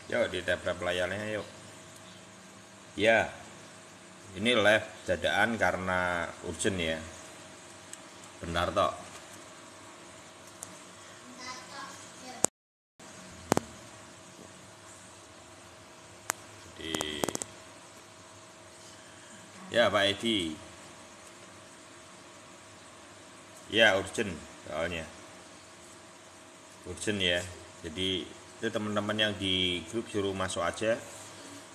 Yuk di tab layarnya yuk. Ya, ini live dadaan karena urgent ya. Benar toh. Jadi ya Pak Edi. Ya urgent soalnya. Urgent ya. Jadi itu teman-teman yang di grup suruh masuk aja.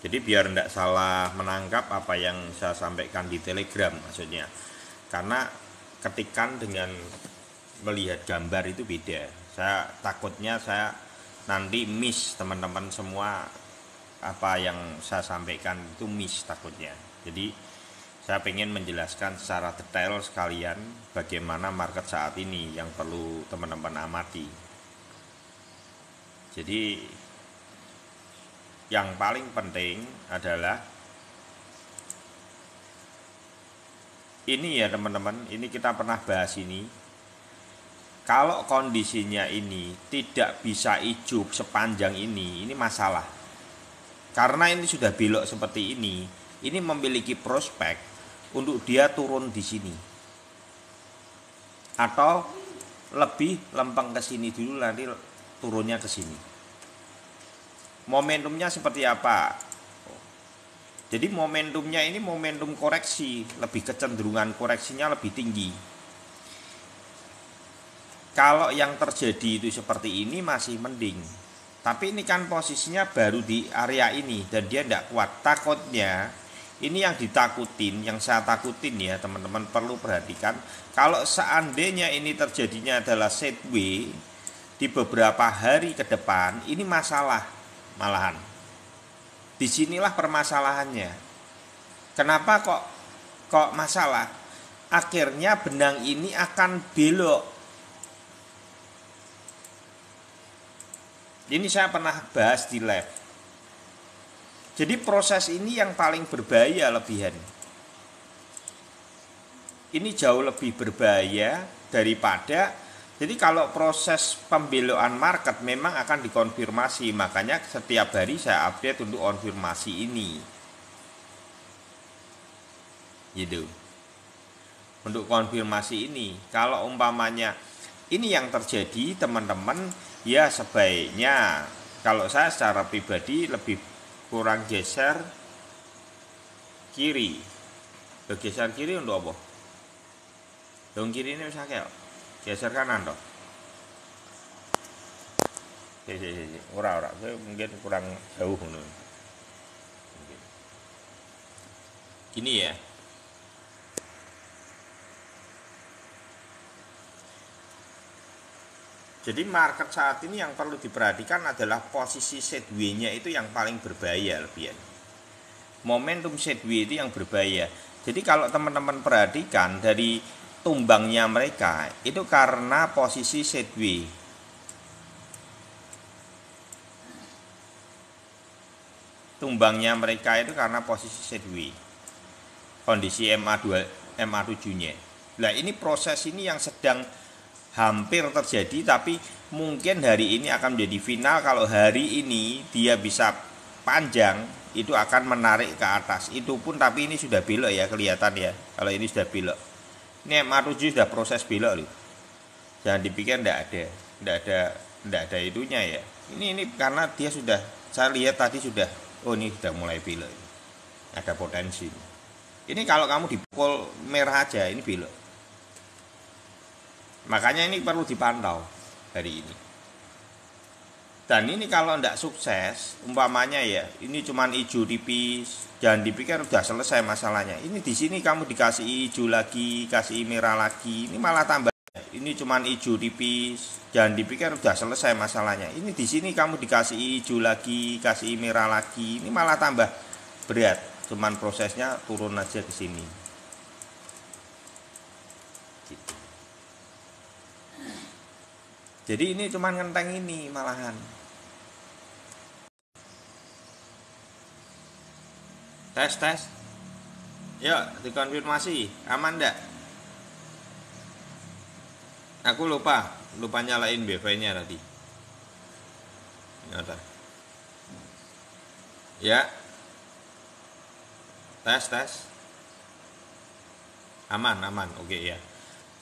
Jadi biar tidak salah menangkap apa yang saya sampaikan di Telegram maksudnya. Karena ketikan dengan melihat gambar itu beda. Saya takutnya saya nanti miss teman-teman semua, apa yang saya sampaikan itu miss takutnya. Jadi saya ingin menjelaskan secara detail sekalian bagaimana market saat ini yang perlu teman-teman amati. Jadi yang paling penting adalah ini ya teman-teman, ini kita pernah bahas ini. Kalau kondisinya ini tidak bisa hijau sepanjang ini masalah. Karena ini sudah belok seperti ini memiliki prospek untuk dia turun di sini. Atau lebih lempeng ke sini dulu nanti turunnya ke sini. Momentumnya seperti apa? Jadi momentumnya ini momentum koreksi, lebih kecenderungan koreksinya lebih tinggi. Kalau yang terjadi itu seperti ini masih mending. Tapi ini kan posisinya baru di area ini dan dia tidak kuat. Takutnya ini yang ditakutin, yang saya takutin ya teman-teman perlu perhatikan. Kalau seandainya ini terjadinya adalah sideways di beberapa hari ke depan, ini masalah malahan. Disinilah permasalahannya. Kenapa kok masalah? Akhirnya benang ini akan belok. Ini saya pernah bahas di live. Jadi proses ini yang paling berbahaya lebihan. Ini jauh lebih berbahaya daripada. Jadi kalau proses pembelokan market memang akan dikonfirmasi. Makanya setiap hari saya update untuk konfirmasi ini. Gitu. Untuk konfirmasi ini. Kalau umpamanya ini yang terjadi teman-teman, ya sebaiknya kalau saya secara pribadi lebih kurang geser kiri. Geser kiri untuk apa? Dong kiri ini bisa kayak geser kanan toh. Ora, mungkin kurang jauh ngono. Gini ya. Jadi market saat ini yang perlu diperhatikan adalah posisi sideways-nya itu yang paling berbahaya lebihan. Momentum sideways itu yang berbahaya. Jadi kalau teman-teman perhatikan dari tumbangnya mereka itu karena posisi sideways. Tumbangnya mereka itu karena posisi sideways. Kondisi MA7-nya. Nah, ini proses ini yang sedang hampir terjadi, tapi mungkin hari ini akan menjadi final. Kalau hari ini dia bisa panjang, itu akan menarik ke atas. Itu pun tapi ini sudah belok ya, kelihatan ya. Kalau ini sudah belok. Ini MA7 sudah proses belok loh. Jangan dipikir tidak ada itunya ya. Ini karena dia sudah, saya lihat tadi sudah, oh ini sudah mulai belok. Ada potensi. Ini kalau kamu dipukul merah aja, ini belok. Makanya ini perlu dipantau hari ini. Dan ini kalau tidak sukses, umpamanya ya, ini cuman hijau tipis, jangan dipikir udah selesai masalahnya. Ini di sini kamu dikasih hijau lagi, kasih merah lagi, ini malah tambah. Ini cuman hijau tipis, jangan dipikir udah selesai masalahnya. Ini di sini kamu dikasih hijau lagi, kasih merah lagi, ini malah tambah berat. Cuman prosesnya turun aja ke sini. Gitu. Jadi ini cuma ngenteng ini malahan. Tes. Yuk dikonfirmasi, aman ndak? Aku lupa nyalain BV-nya tadi. Nyata. Ya, tes. Aman, oke ya.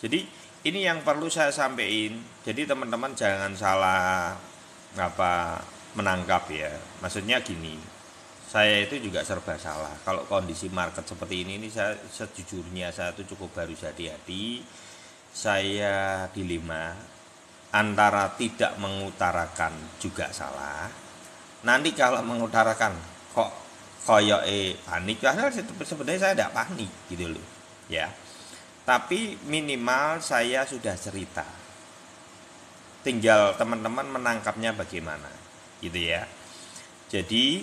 Jadi ini yang perlu saya sampaikan. Jadi teman-teman jangan salah menangkap ya. Maksudnya gini, saya itu juga serba salah. Kalau kondisi market seperti ini saya sejujurnya saya itu cukup baru hati-hati. Saya dilema antara tidak mengutarakan juga salah. Nanti kalau mengutarakan kok panik, padahal sebenarnya saya tidak panik gitu loh ya. Tapi minimal saya sudah cerita, tinggal teman-teman menangkapnya bagaimana gitu ya. Jadi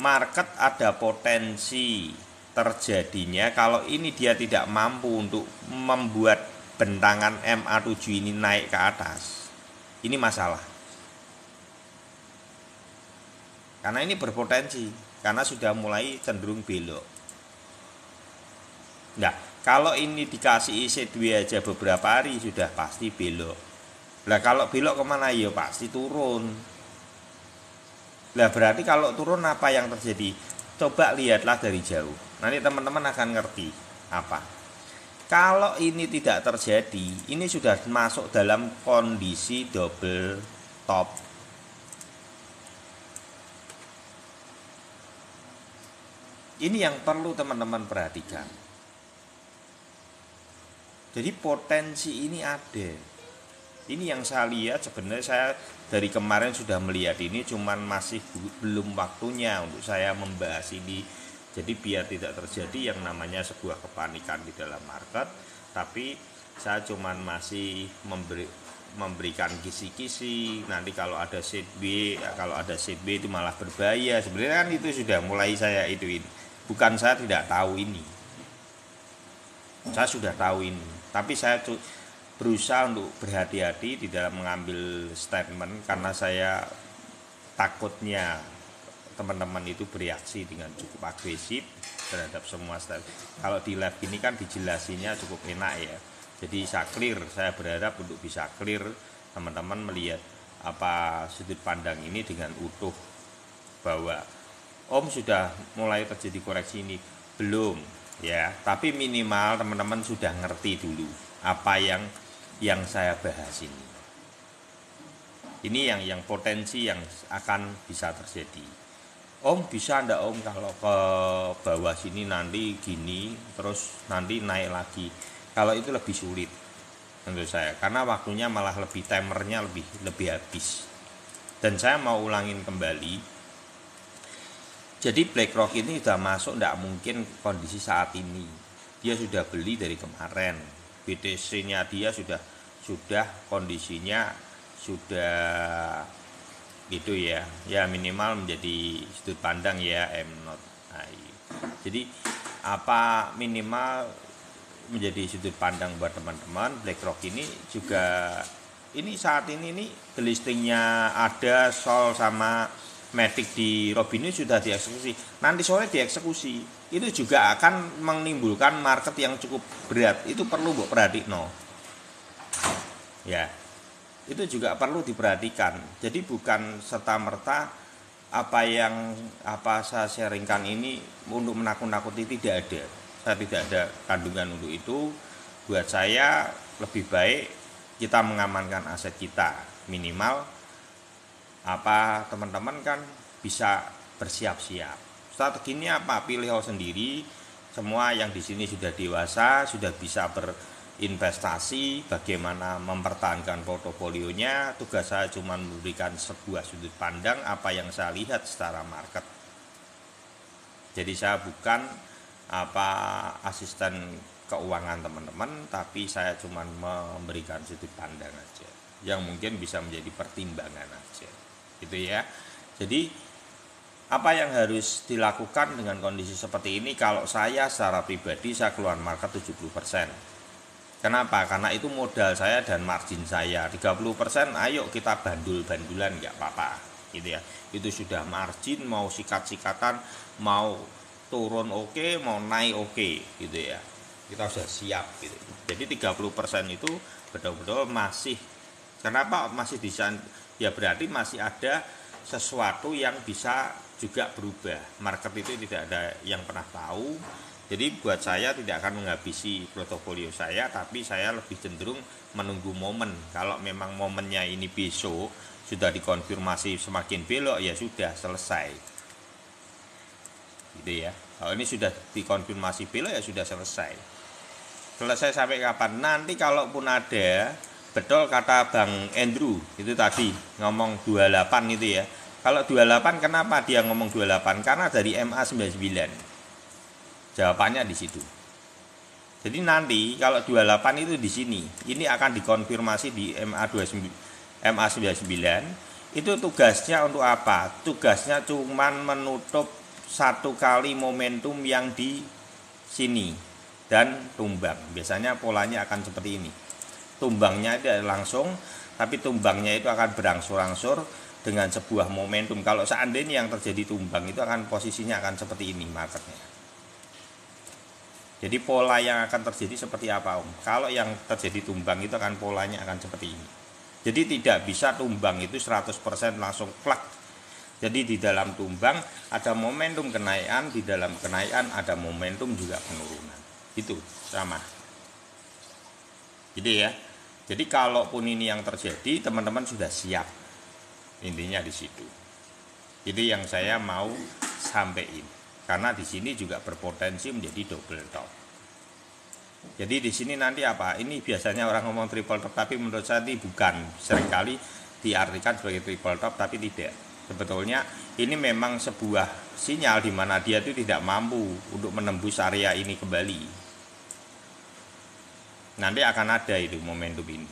market ada potensi terjadinya kalau ini dia tidak mampu untuk membuat bentangan MA7 ini naik ke atas, ini masalah. Karena ini berpotensi, karena sudah mulai cenderung belok. Nah, kalau ini dikasih EC2 aja beberapa hari sudah pasti belok. Nah, kalau belok kemana ya pasti turun. Nah, berarti kalau turun apa yang terjadi? Coba lihatlah dari jauh. Nanti teman-teman akan ngerti apa. Kalau ini tidak terjadi, ini sudah masuk dalam kondisi double top. Ini yang perlu teman-teman perhatikan. Jadi potensi ini ada. Ini yang saya lihat, sebenarnya saya dari kemarin sudah melihat ini, cuman masih belum waktunya untuk saya membahas ini. Jadi biar tidak terjadi yang namanya sebuah kepanikan di dalam market, tapi saya cuman masih memberikan kisi-kisi. Nanti kalau ada set B itu malah berbahaya. Sebenarnya kan itu sudah mulai saya ituin. Bukan saya tidak tahu ini, saya sudah tahu ini, tapi saya berusaha untuk berhati-hati di dalam mengambil statement karena saya takutnya teman-teman itu bereaksi dengan cukup agresif terhadap semua statement. Kalau di live ini kan dijelasinya cukup enak ya, jadi saya clear. Saya berharap untuk bisa clear teman-teman melihat apa sudut pandang ini dengan utuh, bahwa Om sudah mulai terjadi koreksi ini belum ya, tapi minimal teman-teman sudah ngerti dulu apa yang saya bahas ini. Ini yang potensi yang akan bisa terjadi. Om bisa ndak Om kalau ke bawah sini nanti gini terus nanti naik lagi? Kalau itu lebih sulit menurut saya, karena waktunya malah lebih, timernya lebih habis. Dan saya mau ulangin kembali. Jadi BlackRock ini sudah masuk, tidak mungkin kondisi saat ini. Dia sudah beli dari kemarin. BTC-nya dia sudah kondisinya sudah gitu ya. Ya minimal menjadi sudut pandang ya M-Not. Nah, jadi apa minimal menjadi sudut pandang buat teman-teman. BlackRock ini juga ini saat ini listingnya ada Sol sama Matic di Robinhood sudah dieksekusi, nanti sore dieksekusi, itu juga akan menimbulkan market yang cukup berat. Itu perlu perhatikan ya, itu juga perlu diperhatikan. Jadi bukan serta-merta apa saya sharingkan ini untuk menakut-nakuti, tidak ada. Saya tidak ada kandungan untuk itu. Buat saya lebih baik kita mengamankan aset kita, minimal teman-teman kan bisa bersiap-siap. Strateginya apa? Pilih sendiri. Semua yang di sini sudah dewasa, sudah bisa berinvestasi, bagaimana mempertahankan portofolionya. Tugas saya cuma memberikan sebuah sudut pandang apa yang saya lihat secara market. Jadi saya bukan asisten keuangan teman-teman, tapi saya cuma memberikan sudut pandang aja yang mungkin bisa menjadi pertimbangan aja. Gitu ya. Jadi apa yang harus dilakukan dengan kondisi seperti ini? Kalau saya secara pribadi, saya keluar market 70%. Kenapa? Karena itu modal saya dan margin saya. 30% ayo kita bandul-bandulan, nggak apa-apa gitu ya. Itu sudah margin, mau sikat-sikatan, mau turun oke, mau naik oke gitu ya. Kita sudah siap gitu. Jadi 30% itu betul-betul masih, kenapa masih bisa? Ya berarti masih ada sesuatu yang bisa juga berubah. Market itu tidak ada yang pernah tahu. Jadi buat saya tidak akan menghabisi portofolio saya, tapi saya lebih cenderung menunggu momen. Kalau memang momennya ini besok sudah dikonfirmasi semakin belok, ya sudah selesai. Gitu ya. Kalau ini sudah dikonfirmasi belok, ya sudah selesai. Selesai sampai kapan? Nanti kalaupun ada, betul kata Bang Andrew itu tadi ngomong 28 itu ya. Kalau 28 kenapa dia ngomong 28? Karena dari MA 99. Jawabannya di situ. Jadi nanti kalau 28 itu di sini, ini akan dikonfirmasi di MA 99. Itu tugasnya untuk apa? Tugasnya cuman menutup satu kali momentum yang di sini dan tumbang. Biasanya polanya akan seperti ini. Tumbangnya tidak langsung, tapi tumbangnya itu akan berangsur-angsur dengan sebuah momentum. Kalau seandainya yang terjadi tumbang itu akan posisinya akan seperti ini marketnya. Jadi pola yang akan terjadi seperti apa Om? Kalau yang terjadi tumbang itu akan polanya akan seperti ini. Jadi tidak bisa tumbang itu 100% langsung plak. Jadi di dalam tumbang ada momentum kenaikan, di dalam kenaikan ada momentum juga penurunan. Itu sama. Jadi ya. Jadi kalaupun ini yang terjadi, teman-teman sudah siap. Intinya di situ. Jadi yang saya mau sampaikan. Karena di sini juga berpotensi menjadi double top. Jadi di sini nanti apa? Ini biasanya orang ngomong triple top, tapi menurut saya ini bukan. Seringkali diartikan sebagai triple top, tapi tidak. Sebetulnya ini memang sebuah sinyal di mana dia itu tidak mampu untuk menembus area ini kembali. Nanti akan ada itu momentum ini.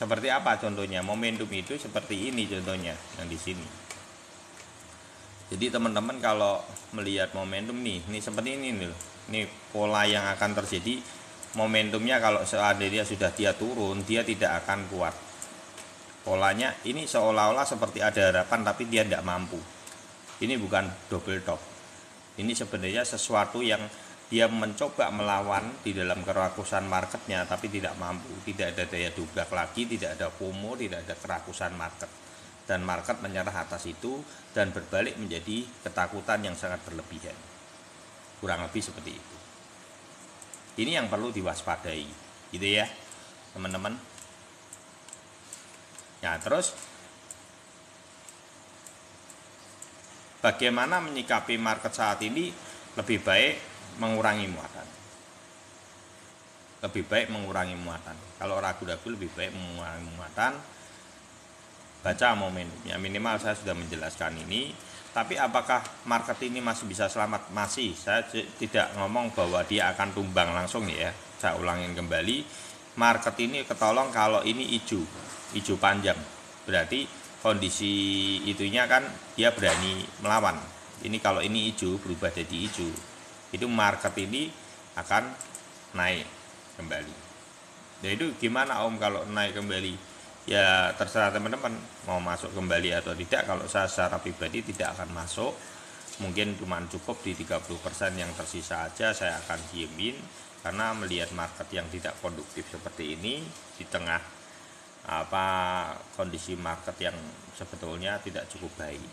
Seperti apa contohnya? Momentum itu seperti ini contohnya yang di sini. Jadi teman-teman kalau melihat momentum nih, ini seperti ini nih. Ini pola yang akan terjadi. Momentumnya kalau seandainya sudah dia turun, dia tidak akan kuat. Polanya ini seolah-olah seperti ada harapan tapi dia tidak mampu. Ini bukan double top. Ini sebenarnya sesuatu yang dia mencoba melawan di dalam kerakusan marketnya tapi tidak mampu. Tidak ada daya dobrak lagi, tidak ada FOMO, tidak ada kerakusan market. Dan market menyerah atas itu dan berbalik menjadi ketakutan yang sangat berlebihan. Kurang lebih seperti itu. Ini yang perlu diwaspadai, gitu ya, teman-teman. Ya, terus bagaimana menyikapi market saat ini? Lebih baik mengurangi muatan. Lebih baik mengurangi muatan. Kalau ragu-ragu lebih baik mengurangi muatan. Baca momentumnya, minimal saya sudah menjelaskan ini. Tapi apakah market ini masih bisa selamat? Masih. Saya tidak ngomong bahwa dia akan tumbang langsung ya. Saya ulangin kembali, market ini ketolong kalau ini hijau panjang. Berarti kondisi itunya kan dia berani melawan. Ini kalau ini hijau berubah jadi hijau, itu market ini akan naik kembali. Nah itu gimana Om kalau naik kembali? Ya terserah teman-teman mau masuk kembali atau tidak. Kalau saya secara pribadi tidak akan masuk, mungkin cuma cukup di 30% yang tersisa aja saya akan diemin, karena melihat market yang tidak konduktif seperti ini di tengah kondisi market yang sebetulnya tidak cukup baik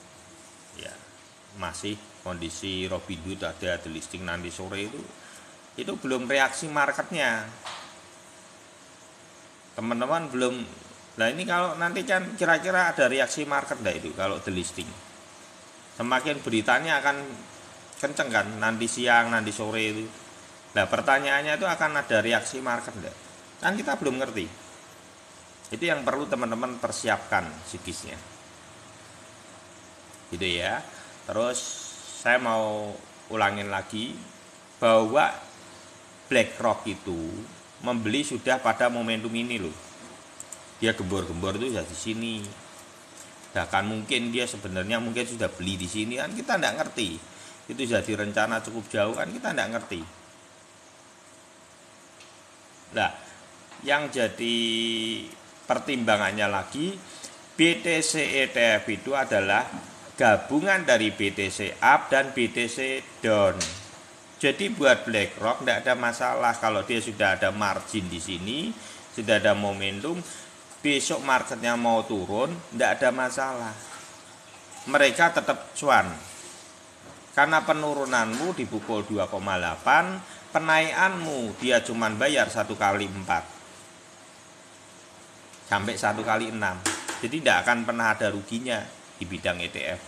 ya, masih kondisi Robinhood ada delisting nanti sore itu belum reaksi marketnya teman-teman, belum. Nah ini kalau nanti kan kira-kira ada reaksi market enggak itu kalau delisting? Semakin beritanya akan kenceng kan nanti siang, nanti sore itu. Nah pertanyaannya itu akan ada reaksi market enggak? Kan kita belum ngerti. Itu yang perlu teman-teman persiapkan psikisnya. Gitu ya. Terus saya mau ulangin lagi bahwa BlackRock itu membeli sudah pada momentum ini loh. Dia gembor-gembor itu sudah di sini. Bahkan mungkin dia sebenarnya mungkin sudah beli di sini kan kita tidak ngerti. Itu sudah direncana cukup jauh kan kita tidak ngerti. Nah, yang jadi pertimbangannya lagi BTC ETF itu adalah gabungan dari BTC up dan BTC down. Jadi buat BlackRock tidak ada masalah kalau dia sudah ada margin di sini, sudah ada momentum. Besok marketnya mau turun, tidak ada masalah. mereka tetap cuan. Karena penurunanmu di pukul 2,8, penaikanmu dia cuman bayar 1 kali 4 sampai 1 kali 6. Jadi tidak akan pernah ada ruginya di bidang ETF.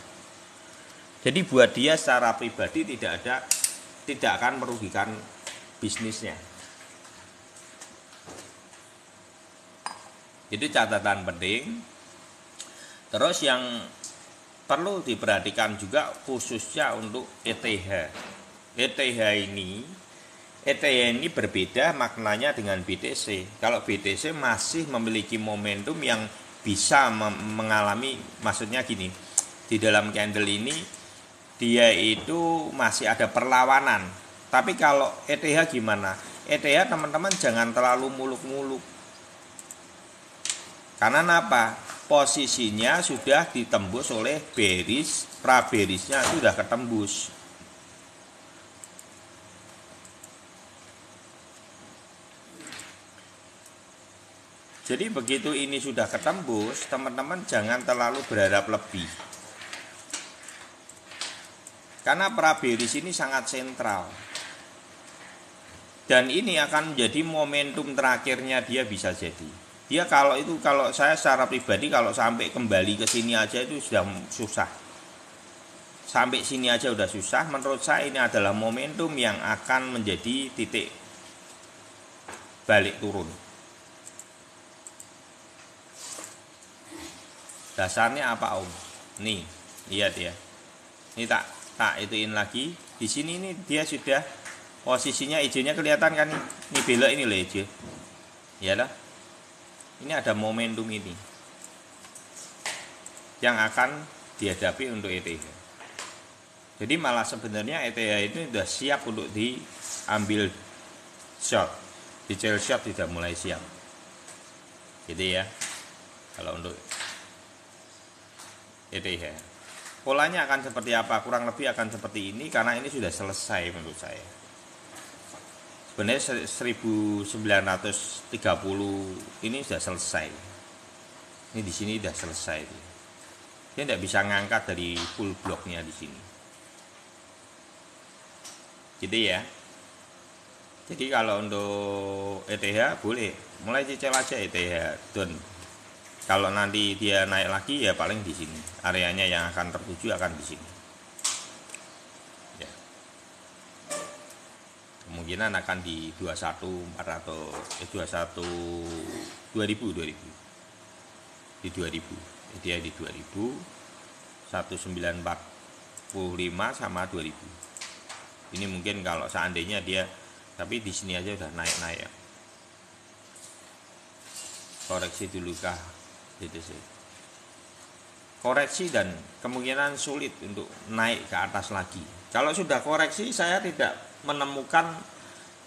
Jadi buat dia secara pribadi tidak akan merugikan bisnisnya. Itu catatan penting. Terus yang perlu diperhatikan juga khususnya untuk ETH. ETH ini berbeda maknanya dengan BTC. Kalau BTC masih memiliki momentum yang bisa mengalami, maksudnya gini, di dalam candle ini dia itu masih ada perlawanan. Tapi kalau ETH gimana? ETH teman-teman jangan terlalu muluk-muluk. Karena apa? Posisinya sudah ditembus oleh bearish, pra-bearishnya sudah ketembus. Jadi begitu ini sudah ketembus, teman-teman jangan terlalu berharap lebih. Karena pra-bearish ini sangat sentral. Dan ini akan menjadi momentum terakhirnya dia bisa jadi. Dia kalau saya secara pribadi kalau sampai kembali ke sini aja itu sudah susah. Sampai sini aja udah susah, menurut saya ini adalah momentum yang akan menjadi titik balik turun. Dasarnya apa Om? Nih, lihat ya. Ini tak ituin lagi. Di sini ini dia sudah posisinya hijaunya kelihatan kan nih. Ini belok ini loh hijau. Iyalah. Ini ada momentum ini yang akan dihadapi untuk ETH. Jadi malah sebenarnya ETH itu sudah siap untuk diambil short. Detail short sudah mulai siap. Gitu ya. Kalau untuk ETH. Polanya akan seperti apa? Kurang lebih akan seperti ini karena ini sudah selesai menurut saya. Sebenarnya 1930 ini sudah selesai. Ini di sini sudah selesai. Dia tidak bisa ngangkat dari full blocknya di sini. Gitu ya. Jadi kalau untuk ETH boleh mulai cicil aja ETH don. Kalau nanti dia naik lagi ya paling di sini. Areanya yang akan tertuju akan di sini. Kemungkinan akan di 21.400 2000 di 2000 dia di 2000 1945 sama 2000. Ini mungkin kalau seandainya dia, tapi di sini aja udah naik-naik ya. Koreksi dulu kah BTC? Koreksi dan kemungkinan sulit untuk naik ke atas lagi. Kalau sudah koreksi saya tidak menemukan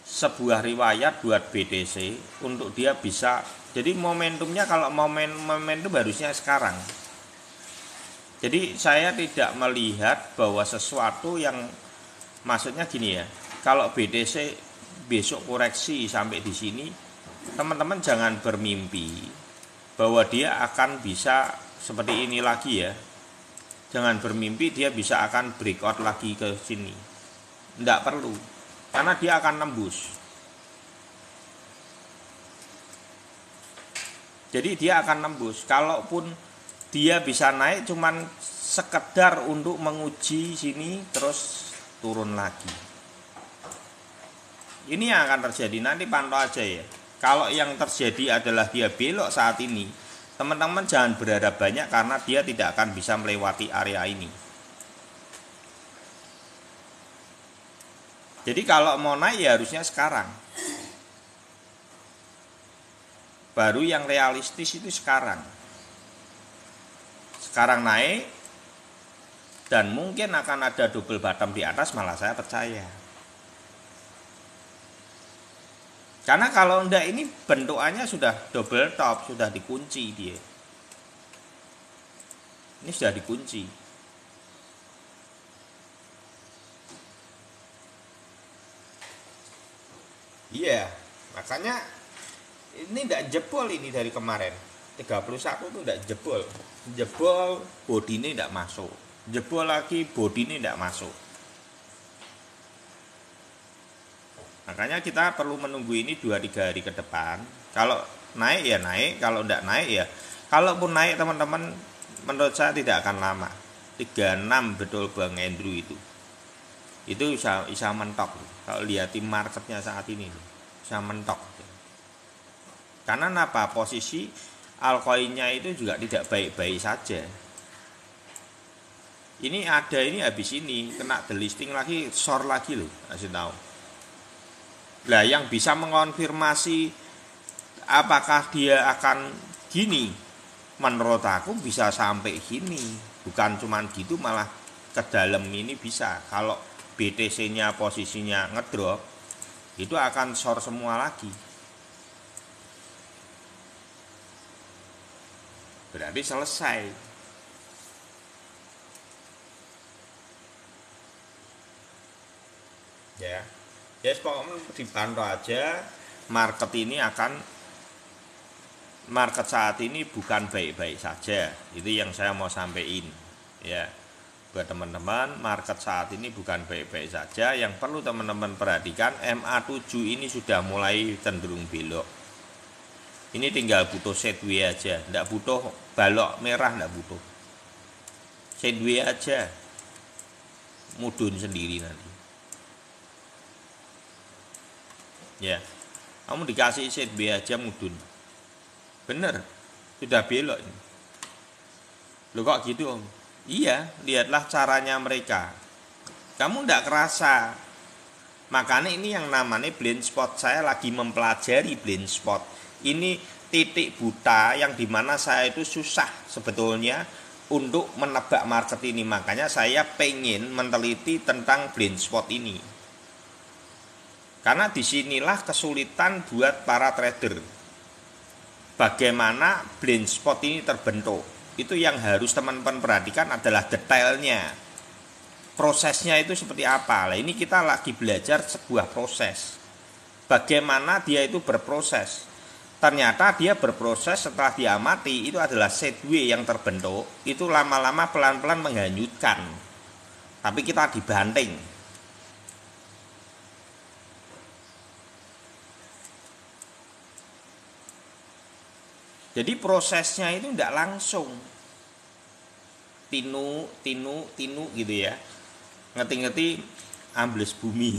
sebuah riwayat buat BTC untuk dia bisa, jadi momentumnya kalau momentum harusnya sekarang. Jadi saya tidak melihat bahwa sesuatu yang, maksudnya gini ya, kalau BTC besok koreksi sampai di sini, teman-teman jangan bermimpi bahwa dia akan bisa seperti ini lagi ya. Jangan bermimpi dia bisa akan breakout lagi ke sini. Tidak perlu, karena dia akan nembus. Jadi dia akan nembus. Kalaupun dia bisa naik cuman sekedar untuk menguji sini terus turun lagi. Ini yang akan terjadi, nanti pantau aja ya. Kalau yang terjadi adalah dia belok saat ini, teman-teman jangan berharap banyak karena dia tidak akan bisa melewati area ini. Jadi kalau mau naik ya harusnya sekarang. Baru yang realistis itu sekarang. Sekarang naik dan mungkin akan ada double bottom di atas, malah saya percaya. Karena kalau enggak ini bentukannya sudah double top, sudah dikunci dia. Ini sudah dikunci. Iya, makanya ini tidak jebol ini dari kemarin 31 tuh tidak jebol body ini tidak masuk. jebol lagi body ini tidak masuk. Makanya kita perlu menunggu ini 2-3 hari ke depan. Kalau naik ya naik, kalau tidak naik ya, kalaupun naik teman-teman, menurut saya tidak akan lama. 36 betul Bang Andrew itu bisa mentok. Kalau lihat marketnya saat ini bisa mentok. Karena apa? Posisi altcoinnya itu juga tidak baik-baik saja. Ini habis ini kena delisting lagi, short lagi loh, kasih tahu. Lah yang bisa mengonfirmasi apakah dia akan gini, menurut aku bisa sampai gini. Bukan cuman gitu, malah ke dalam ini bisa. Kalau BTC-nya posisinya ngedrop, itu akan short semua lagi. Berarti selesai. Ya. Ya pokoknya dipantau aja, market saat ini bukan baik-baik saja. Itu yang saya mau sampaikan ya. Buat teman-teman, market saat ini bukan baik-baik saja. Yang perlu teman-teman perhatikan, MA7 ini sudah mulai cenderung belok. Ini tinggal butuh sideways aja, tidak butuh balok merah, tidak butuh. Sideways aja, mudun sendiri nanti. Ya, kamu dikasih sideways aja mudun. Bener, sudah belok ini. Loh kok gitu Om? Iya, lihatlah caranya mereka. Kamu tidak kerasa. Makanya ini yang namanya blind spot. Saya lagi mempelajari blind spot. Ini titik buta yang dimana saya itu susah sebetulnya untuk menebak market ini. Makanya saya pengen meneliti tentang blind spot ini. Karena disinilah kesulitan buat para trader. Bagaimana blind spot ini terbentuk. Itu yang harus teman-teman perhatikan adalah detailnya. Prosesnya itu seperti apa. Nah, ini kita lagi belajar sebuah proses. Bagaimana dia itu berproses. Ternyata dia berproses setelah diamati itu adalah sideways yang terbentuk. Itu lama-lama pelan-pelan menghanyutkan. Tapi kita dibanting. Jadi prosesnya itu tidak langsung tinu gitu ya, ngeti ambles bumi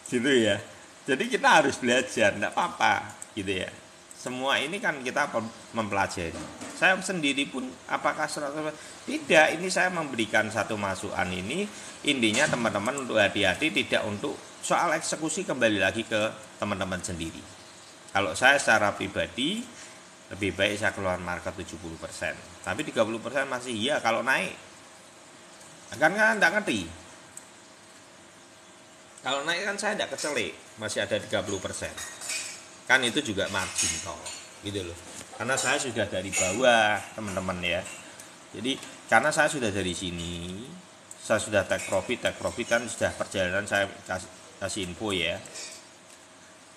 gitu ya. Jadi kita harus belajar, tidak apa-apa gitu ya. Semua ini kan kita mempelajari. Saya sendiri pun apakah 100% tidak, ini saya memberikan satu masukan ini. Intinya teman-teman untuk hati-hati, tidak untuk soal eksekusi kembali lagi ke teman-teman sendiri. Kalau saya secara pribadi lebih baik saya keluar market 70%. Tapi 30% masih iya kalau naik. Kan enggak ngerti. Kalau naik kan saya enggak kecelik, masih ada 30%. Kan itu juga margin toh, gitu loh. Karena saya sudah dari bawah, teman-teman ya. Jadi karena saya sudah dari sini, saya sudah take profit kan sudah perjalanan saya kasih info ya.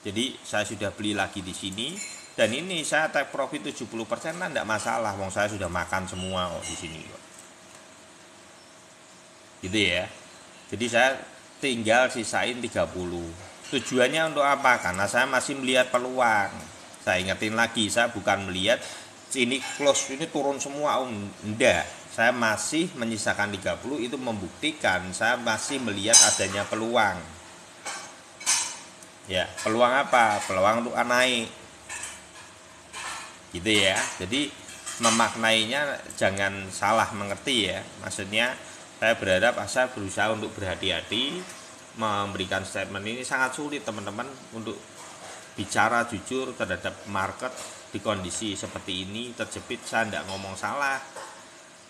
Jadi saya sudah beli lagi di sini dan ini saya take profit 70% kan enggak masalah, wong saya sudah makan semua di sini kok. Gitu ya. Jadi saya tinggal sisain 30. Tujuannya untuk apa? Karena saya masih melihat peluang. Saya ingetin lagi, saya bukan melihat ini close ini turun semua, enggak. Saya masih menyisakan 30, itu membuktikan saya masih melihat adanya peluang. Ya, peluang apa? Peluang untuk naik. Gitu ya. Jadi memaknainya jangan salah mengerti ya. Maksudnya saya berharap saya berusaha untuk berhati-hati memberikan statement ini. Sangat sulit teman-teman untuk bicara jujur terhadap market di kondisi seperti ini. Terjepit, saya tidak ngomong salah.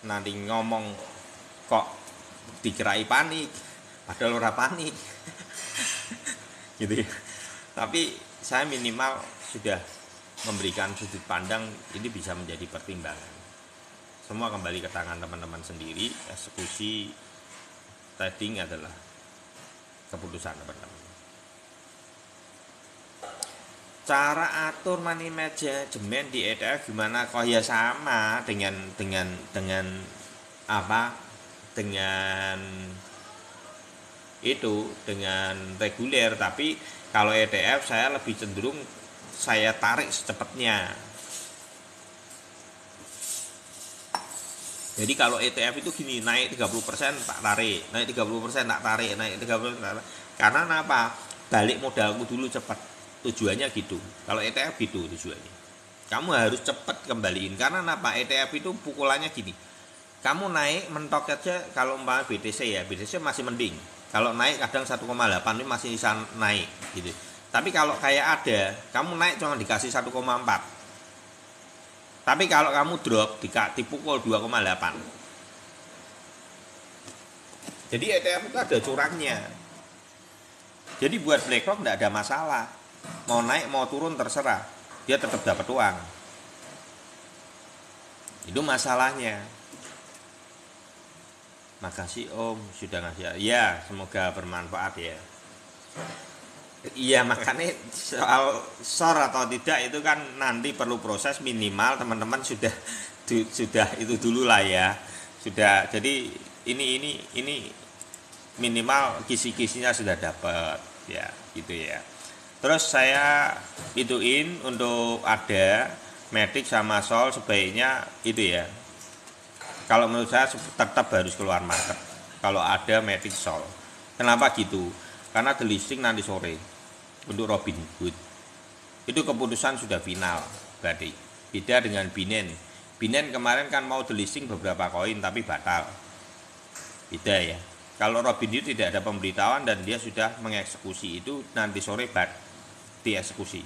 Nanti ngomong kok dikirai panik, padahal ora panik. Gitu ya. Tapi saya minimal sudah memberikan sudut pandang, ini bisa menjadi pertimbangan. Semua kembali ke tangan teman-teman sendiri. Eksekusi trading adalah keputusan teman-teman. Cara atur money management di ETF gimana? Kok ya sama dengan apa? Dengan itu dengan reguler, tapi kalau ETF saya lebih cenderung saya tarik secepatnya. Jadi kalau ETF itu gini, naik 30% tak tarik, naik 30% tak tarik, naik 30% tak tarik. Karena apa? Balik modalku dulu cepat. Tujuannya gitu. Kalau ETF gitu tujuannya. Kamu harus cepat kembaliin. Karena apa? ETF itu pukulannya gini. Kamu naik mentok aja, kalau umpama BTC ya, BTC masih mending. Kalau naik kadang 1,8 ini masih bisa naik gitu. Tapi kalau kayak ada, kamu naik cuma dikasih 1,4. Tapi kalau kamu drop dipukul 2,8. Jadi ETF itu ada curangnya. Jadi buat BlackRock tidak ada masalah. Mau naik mau turun terserah. Dia tetap dapat uang. Itu masalahnya. Makasih Om sudah ngasih. Ya, semoga bermanfaat ya. Iya, makanya soal SOR atau tidak itu kan nanti perlu proses, minimal teman-teman sudah itu dulu lah ya. Sudah. Jadi ini minimal kisi-kisinya sudah dapat ya, gitu ya. Terus saya ituin untuk ada Matic sama Sol sebaiknya itu ya. Kalau menurut saya tetap harus keluar market kalau ada Matic Sol. Kenapa gitu? Karena delisting nanti sore untuk Robinhood. Itu keputusan sudah final berarti. Beda dengan Binance. Binance kemarin kan mau delisting beberapa koin tapi batal. Beda ya. Kalau Robinhood tidak ada pemberitahuan dan dia sudah mengeksekusi, itu nanti sore dieksekusi.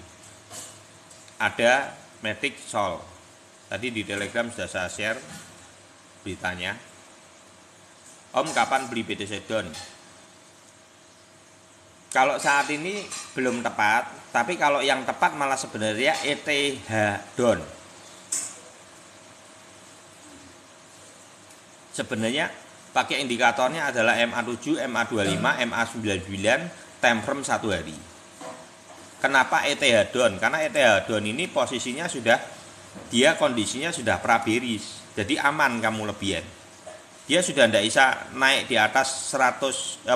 Ada Matic Sol. Tadi di Telegram sudah saya share beritanya. Om kapan beli BTC Don? Kalau saat ini belum tepat, tapi kalau yang tepat malah sebenarnya ETH Don. Sebenarnya pakai indikatornya adalah MA7, MA25, MA99, time frame 1 hari. Kenapa ETH Don? Karena ETH Don ini posisinya dia kondisinya sudah pra-bearish. Jadi aman kamu lebihan. Dia sudah tidak bisa naik di atas 2145.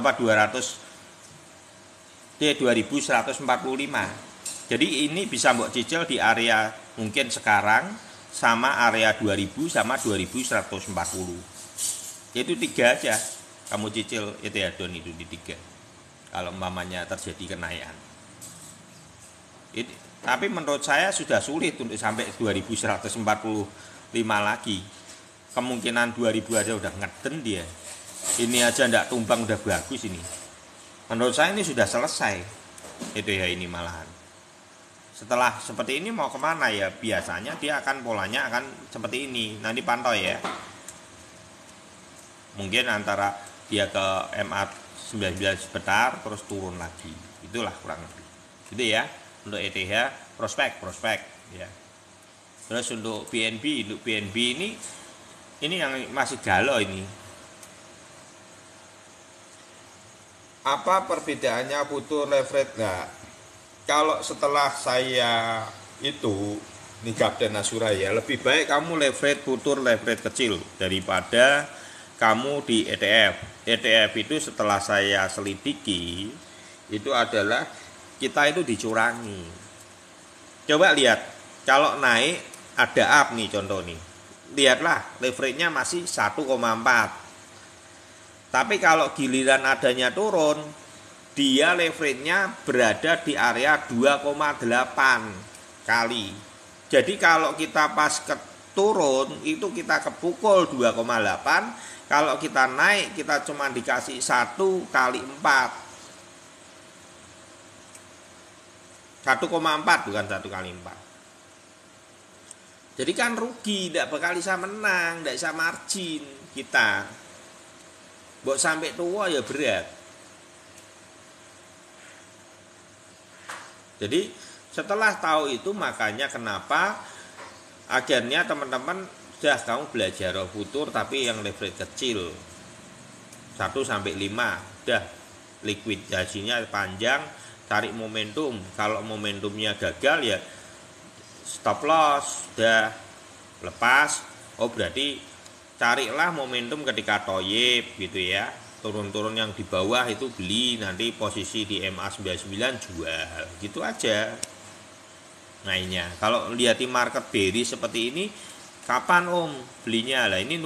Jadi ini bisa mbok cicil di area mungkin sekarang sama area 2000 sama 2140. Itu 3 aja. Kamu cicil ETH Don itu di 3. Kalau umpamanya terjadi kenaikan. Tapi menurut saya sudah sulit untuk sampai 2145 lagi. Kemungkinan 2000 aja udah ngeden dia. Ini aja ndak tumbang udah bagus ini. Menurut saya ini sudah selesai. Itu ya ini malahan. Setelah seperti ini mau kemana ya? Biasanya dia akan polanya akan seperti ini. Nanti pantau ya. Mungkin antara dia ke MA99 sebentar terus turun lagi. Itulah kurang lebih. Gitu ya. Untuk ETH prospek ya. Terus untuk BNB ini yang masih galau ini. Apa perbedaannya futur leverage? Nah, kalau setelah saya itu Nigab dan Asuraya, lebih baik kamu leverage futur leverage kecil daripada kamu di ETF. ETF itu setelah saya selidiki itu adalah kita itu dicurangi. Coba lihat, kalau naik ada up nih contoh nih. Lihatlah leverage-nya masih 1,4. Tapi kalau giliran adanya turun, dia leverage-nya berada di area 2,8 kali. Jadi kalau kita pas turun itu kita kepukul 2,8, kalau kita naik kita cuma dikasih 1 kali 4. 1,4 bukan 1 kali 4. Jadi kan rugi, tidak bakal bisa menang, tidak bisa margin kita. Mbok sampai tua ya berat. Jadi setelah tahu itu makanya kenapa akhirnya teman-teman sudah kamu belajar futur tapi yang leverage kecil 1 sampai 5 udah likuidasinya panjang, cari momentum. Kalau momentumnya gagal ya stop loss, sudah lepas. Oh berarti carilah momentum ketika toyib gitu ya, turun-turun yang di bawah itu beli, nanti posisi di MA99 jual, gitu aja mainnya. Kalau lihat di market bearish seperti ini, kapan om belinya? Lah ini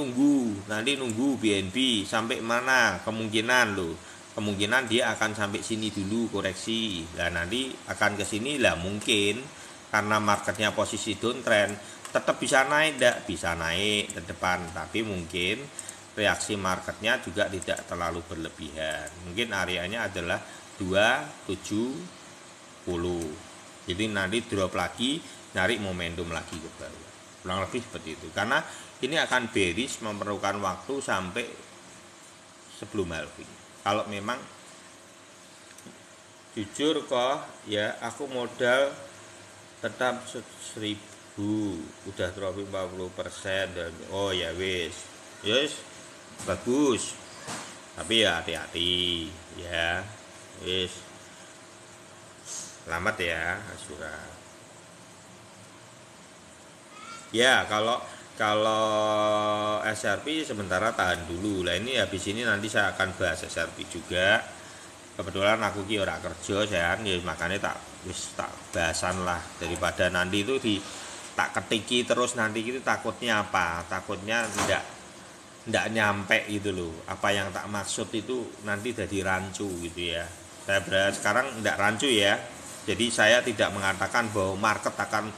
nanti nunggu BNB sampai mana, kemungkinan dia akan sampai sini dulu koreksi, lah nanti akan ke sini lah, mungkin karena marketnya posisi downtrend tetap bisa naik, bisa naik ke depan, tapi mungkin reaksi marketnya juga tidak terlalu berlebihan. Mungkin areanya adalah 270, jadi nanti drop lagi, nyari momentum lagi ke bawah, kurang lebih seperti itu. Karena ini akan bearish, memerlukan waktu sampai sebelum halving. Kalau memang jujur kok ya, aku modal tetap 1000, udah drop 40%, dan oh ya wis bagus, tapi ya hati-hati ya, wis selamat ya Asura ya. Kalau SRP sementara tahan dulu lah, ini habis ini nanti saya akan bahas SRP juga. Kebetulan aku ki ora kerja saya, ya makanya tak bahasan lah, daripada nanti itu tak ketiki terus, nanti itu takutnya apa? Takutnya tidak nyampe gitu loh. Apa yang tak maksud itu nanti jadi rancu gitu ya. Saya sekarang tidak rancu ya. Jadi saya tidak mengatakan bahwa market akan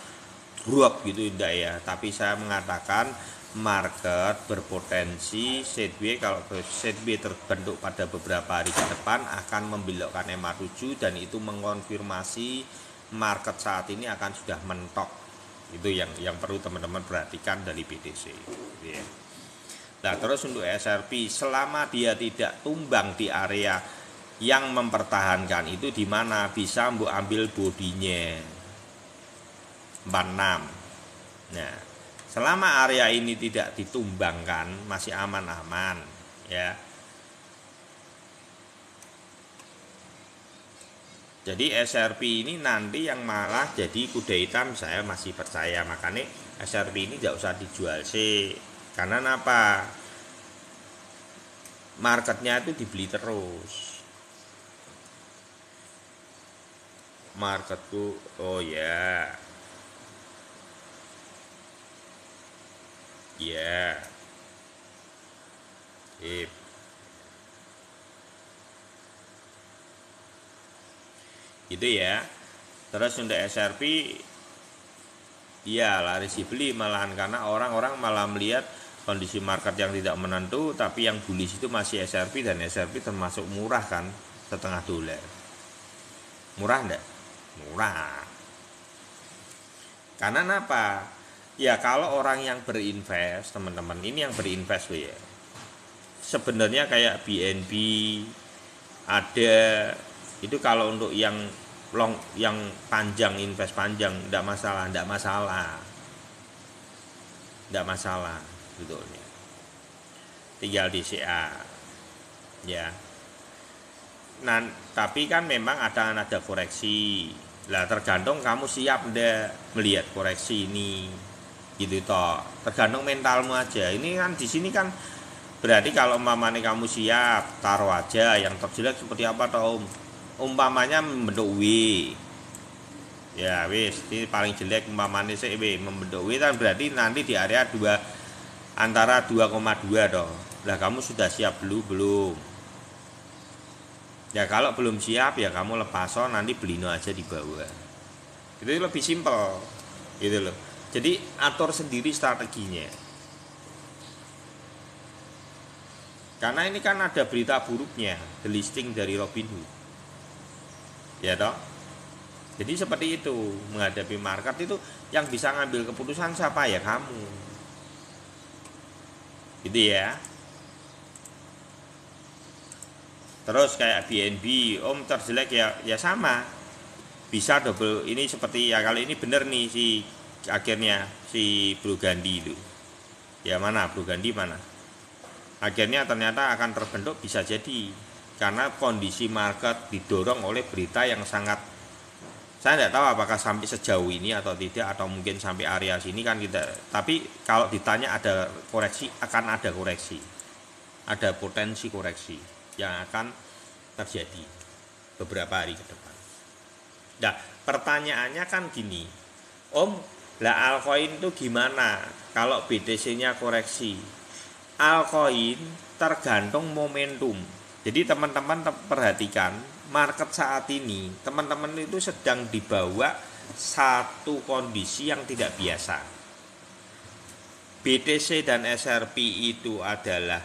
drop gitu, tidak ya. Tapi saya mengatakan market berpotensi sideways. Kalau sideways terbentuk pada beberapa hari ke depan akan membelokkan MA7, dan itu mengkonfirmasi market saat ini akan sudah mentok. Itu yang perlu teman-teman perhatikan dari BTC ya. Nah terus untuk SRP, selama dia tidak tumbang di area yang mempertahankan, itu di mana bisa ambil bodinya 46. Nah selama area ini tidak ditumbangkan, masih aman-aman ya. Jadi SRP ini nanti yang malah jadi kuda hitam, saya masih percaya. Makanya SRP ini tidak usah dijual sih. Karena apa? Marketnya itu dibeli terus. Marketku, oh ya, ya, gitu ya. Terus untuk SRP ya laris dibeli malahan, karena orang-orang malah melihat kondisi market yang tidak menentu, tapi yang bullish itu masih SRP, dan SRP termasuk murah kan, $0,5. Murah enggak? Murah. Karena apa? Ya kalau orang yang berinvest, teman-teman ini yang berinvest ya, sebenarnya kayak BNB ada. Itu kalau untuk yang long, yang panjang, invest panjang, tidak masalah sebetulnya, tinggal DCA ya. Nah tapi kan memang ada koreksi lah, tergantung kamu siap ndak melihat koreksi ini gitu toh, tergantung mentalmu aja. Ini kan di sini kan berarti kalau umpamanya kamu siap, taruh aja yang terjelek seperti apa toh, umpamanya membentuk W ya wis, ini paling jelek umpamanya W membentuk W kan, berarti nanti di area 2, antara 2,2 toh. Lah kamu sudah siap belum? Ya kalau belum siap ya kamu lepas, nanti beli aja di bawah. Itu lebih simpel gitu loh. Jadi atur sendiri strateginya. Karena ini kan ada berita buruknya, delisting dari Robinhood. Ya toh. Jadi seperti itu, menghadapi market itu yang bisa ngambil keputusan siapa? Ya kamu. Gitu ya. Terus kayak BNB, om terjelek ya sama. Bisa double ini, seperti ya kali ini bener nih si akhirnya si Bro Gandhi itu. Ya mana Bro Gandhi mana? Akhirnya ternyata akan terbentuk, bisa jadi karena kondisi market didorong oleh berita yang sangat, saya tidak tahu apakah sampai sejauh ini atau tidak, atau mungkin sampai area sini kan kita, tapi kalau ditanya ada koreksi, akan ada koreksi, ada potensi koreksi yang akan terjadi beberapa hari ke depan. Nah, pertanyaannya kan gini, Om, lah altcoin itu gimana kalau BTC-nya koreksi? Altcoin tergantung momentum. Jadi teman-teman perhatikan, market saat ini, teman-teman itu sedang dibawa satu kondisi yang tidak biasa. BTC dan SRP itu adalah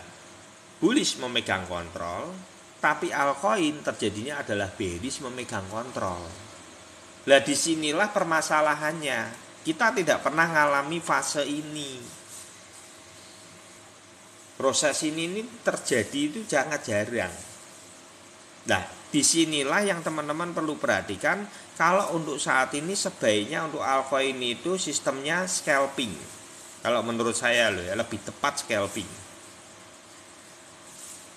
bullish memegang kontrol, tapi altcoin terjadinya adalah bearish memegang kontrol. Lah disinilah permasalahannya. Kita tidak pernah ngalami fase ini. Proses ini terjadi itu sangat jarang. Nah, disinilah yang teman-teman perlu perhatikan. Kalau untuk saat ini sebaiknya untuk altcoin itu sistemnya scalping. Kalau menurut saya loh ya, lebih tepat scalping.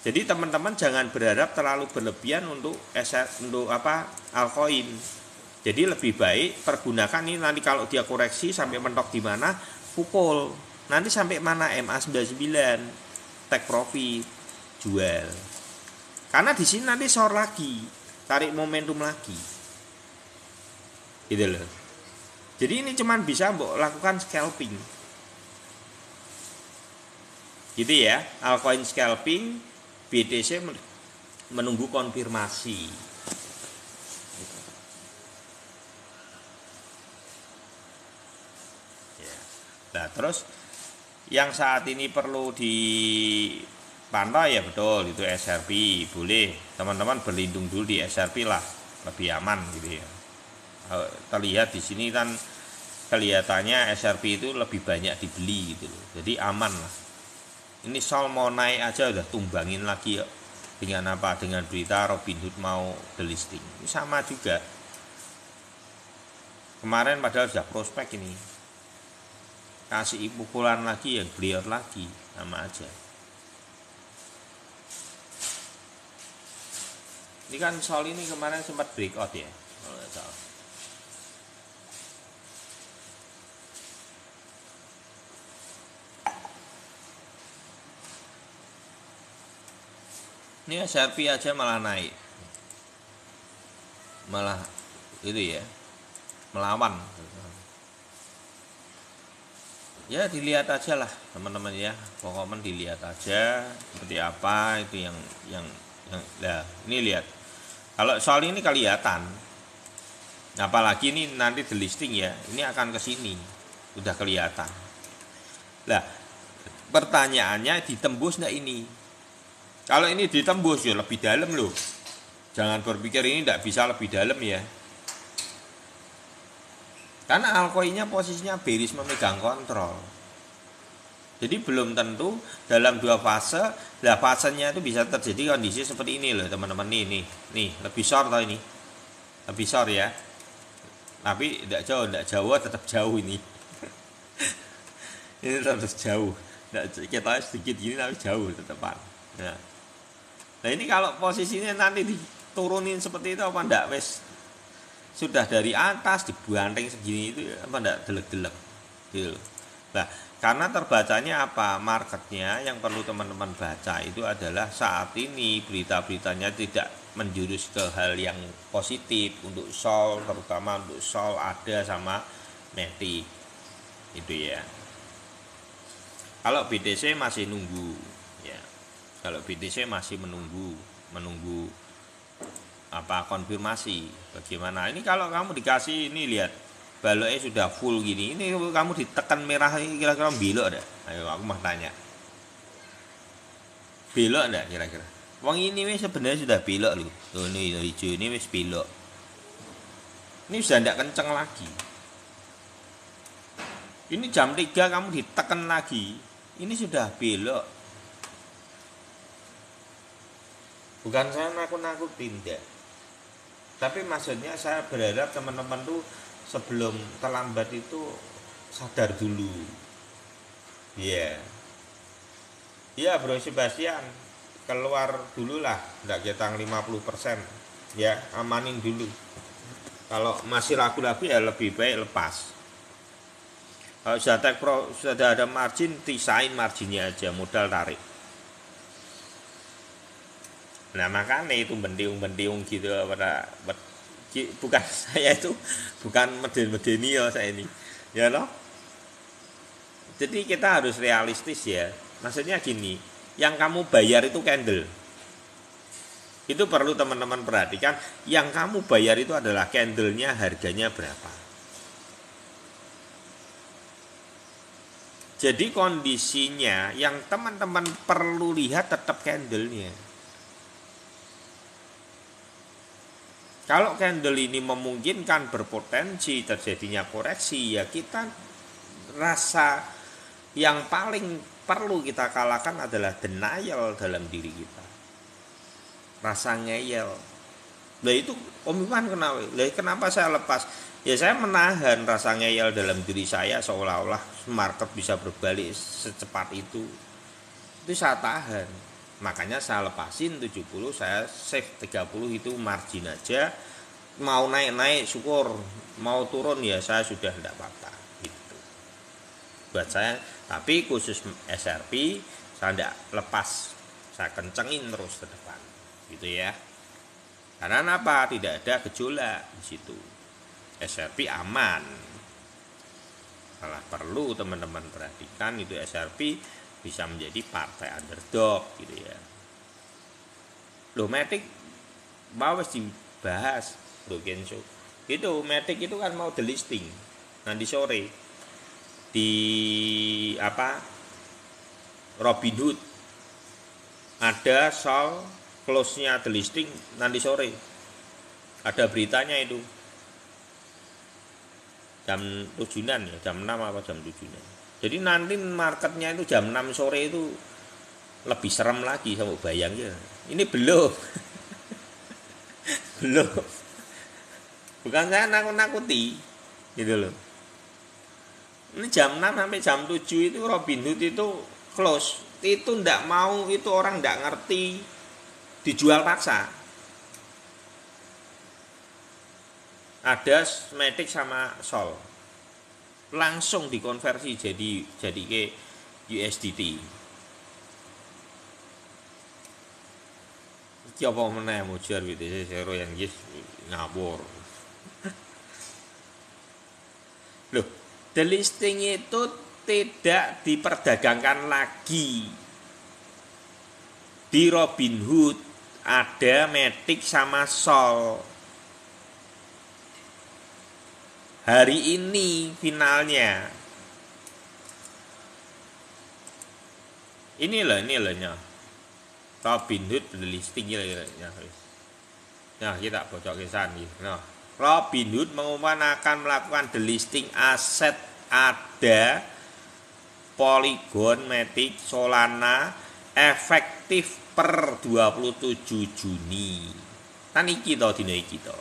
Jadi teman-teman jangan berharap terlalu berlebihan untuk altcoin. Jadi lebih baik pergunakan ini, nanti kalau dia koreksi sampai mentok di mana, pukul. Nanti sampai mana MA99, take profit, jual. Karena di sini nanti short lagi, tarik momentum lagi. Gitu loh. Jadi ini cuman bisa mbok lakukan scalping. Gitu ya, altcoin scalping, BTC menunggu konfirmasi. Nah, terus yang saat ini perlu dipantau ya betul itu SRP, boleh teman-teman berlindung dulu di SRP lah, lebih aman gitu ya. Terlihat di sini kan kelihatannya SRP itu lebih banyak dibeli gitu loh, jadi aman lah. Ini Sol mau naik aja udah tumbangin lagi ya. Dengan apa? Dengan berita Robinhood mau delisting. Ini sama juga. Kemarin padahal sudah prospek ini, kasih pukulan lagi yang beliau lagi, sama aja. Ini kan Sol ini kemarin sempat breakout ya, kalau nggak salah. Ini SRP aja malah naik, malah itu ya, melawan. Ya dilihat aja lah teman-teman ya, pokoknya dilihat aja seperti apa itu yang nah ini lihat. Kalau soal ini kelihatan, apalagi ini nanti delisting ya, ini akan ke sini, udah kelihatan. Nah pertanyaannya ditembus nggak ini? Kalau ini ditembus ya lebih dalam loh. Jangan berpikir ini nggak bisa lebih dalam ya. Karena altcoinnya posisinya bearish memegang kontrol. Jadi belum tentu dalam dua fase. Lah fasenya itu bisa terjadi kondisi seperti ini loh teman-teman. Nih lebih short atau ini. Lebih short ya. Tapi tidak jauh tetap jauh ini. Ini tetap jauh. Kita sedikit gini tapi jauh tetepan. Nah ini kalau posisinya nanti diturunin seperti itu apa enggak wes? Sudah dari atas dibanting segini itu apa enggak delek-delek gitu. Nah, karena terbacanya apa? Marketnya yang perlu teman-teman baca itu adalah saat ini berita-beritanya tidak menjurus ke hal yang positif untuk Sol, terutama untuk Sol ada sama Matic. Itu ya. Kalau BTC masih nunggu ya. Kalau BTC masih menunggu apa konfirmasi bagaimana ini. Kalau kamu dikasih ini lihat baloknya sudah full gini, ini kamu ditekan merah ini kira-kira belok enggak? Ayo aku mau tanya, belok enggak kira-kira? Wong ini wis sebenarnya sudah belok loh, tuh ini hijau ini wis belok, ini sudah enggak kenceng lagi. Ini jam 3 kamu ditekan lagi, ini sudah belok. Bukan saya nakut-nakut tidak. Tapi maksudnya saya berharap teman-teman tuh sebelum terlambat itu sadar dulu. Iya. Iya Bro Sebastian. keluar dulu lah, enggak ketang 50%, ya amanin dulu. Kalau masih ragu-ragu ya lebih baik lepas. Kalau sudah ada margin, tisain marginnya aja, modal tarik. Nah makanya itu bendiung gitu bukan saya itu bukan medeni ya saya ini, ya loh. Jadi kita harus realistis ya. Maksudnya gini, yang kamu bayar itu candle. Itu perlu teman-teman perhatikan, yang kamu bayar itu adalah candlenya, harganya berapa. Jadi kondisinya yang teman-teman perlu lihat tetap candlenya. Kalau candle ini memungkinkan berpotensi terjadinya koreksi, ya kita rasa yang paling perlu kita kalahkan adalah denial dalam diri kita. Rasa ngeyel. Lah itu Om Iwan kenapa saya lepas? Ya saya menahan rasa ngeyel dalam diri saya, seolah-olah market bisa berbalik secepat itu. Itu saya tahan. Makanya saya lepasin 70, saya save 30 itu margin aja. Mau naik-naik syukur, mau turun ya saya sudah tidak apa-apa gitu. Buat saya, tapi khusus SRP saya tidak lepas. Saya kencengin terus ke depan. Gitu ya. Karena apa? Tidak ada gejolak di situ. SRP aman. Malah perlu teman-teman perhatikan itu SRP bisa menjadi partai underdog gitu ya. Loh Matic mau dibahas Bro Kenzo. Itu Matic itu kan mau delisting nanti sore di Robinhood. Ada Sol close-nya delisting nanti sore. Ada beritanya itu. Jam 7-an ya, jam 6 apa jam 7-an. Jadi nanti marketnya itu jam 6 sore itu lebih serem lagi, kamu bayang ya. Ini belum. Belum. Bukan saya nakut-nakuti gitu loh. Ini jam 6 sampai jam 7 itu Robinhood itu close. Itu ndak mau, itu orang ndak ngerti dijual paksa. Ada Matic sama Sol. Langsung dikonversi jadi ke USDT. Iki apa meneh mujar BTC Zero yang ngabur. Loh, delisting itu tidak diperdagangkan lagi. Di Robinhood ada Matic sama Sol. Hari ini finalnya. Ini loh nya. Robinhood delisting ya. Nah, kita bocok kesan nih. Nah, Robinhood mengumumkan akan melakukan delisting aset ada Polygon, Matic, Solana efektif per 27 Juni. Kan iki to dina iki to.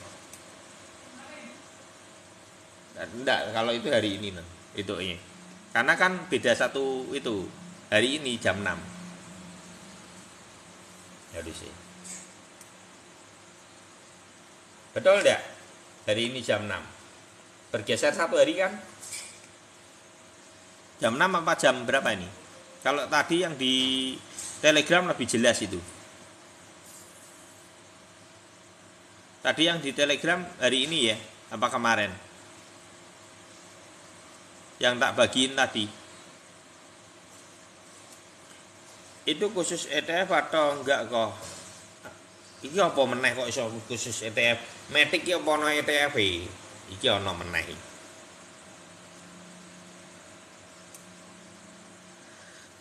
Enggak, kalau itu hari ini nah, itu ini. Karena kan beda satu itu. Hari ini jam 6. Ya sih. Betul enggak? Hari ini jam 6. Bergeser satu hari kan? Jam 6 apa jam berapa ini? Kalau tadi yang di Telegram lebih jelas itu. Tadi yang di Telegram hari ini ya, apa kemarin? Yang tak bagiin tadi. Itu khusus ETF atau enggak kok? Iki apa meneh kok iso khusus ETF? Matic iki apa ono ETF e? Iki ono meneh.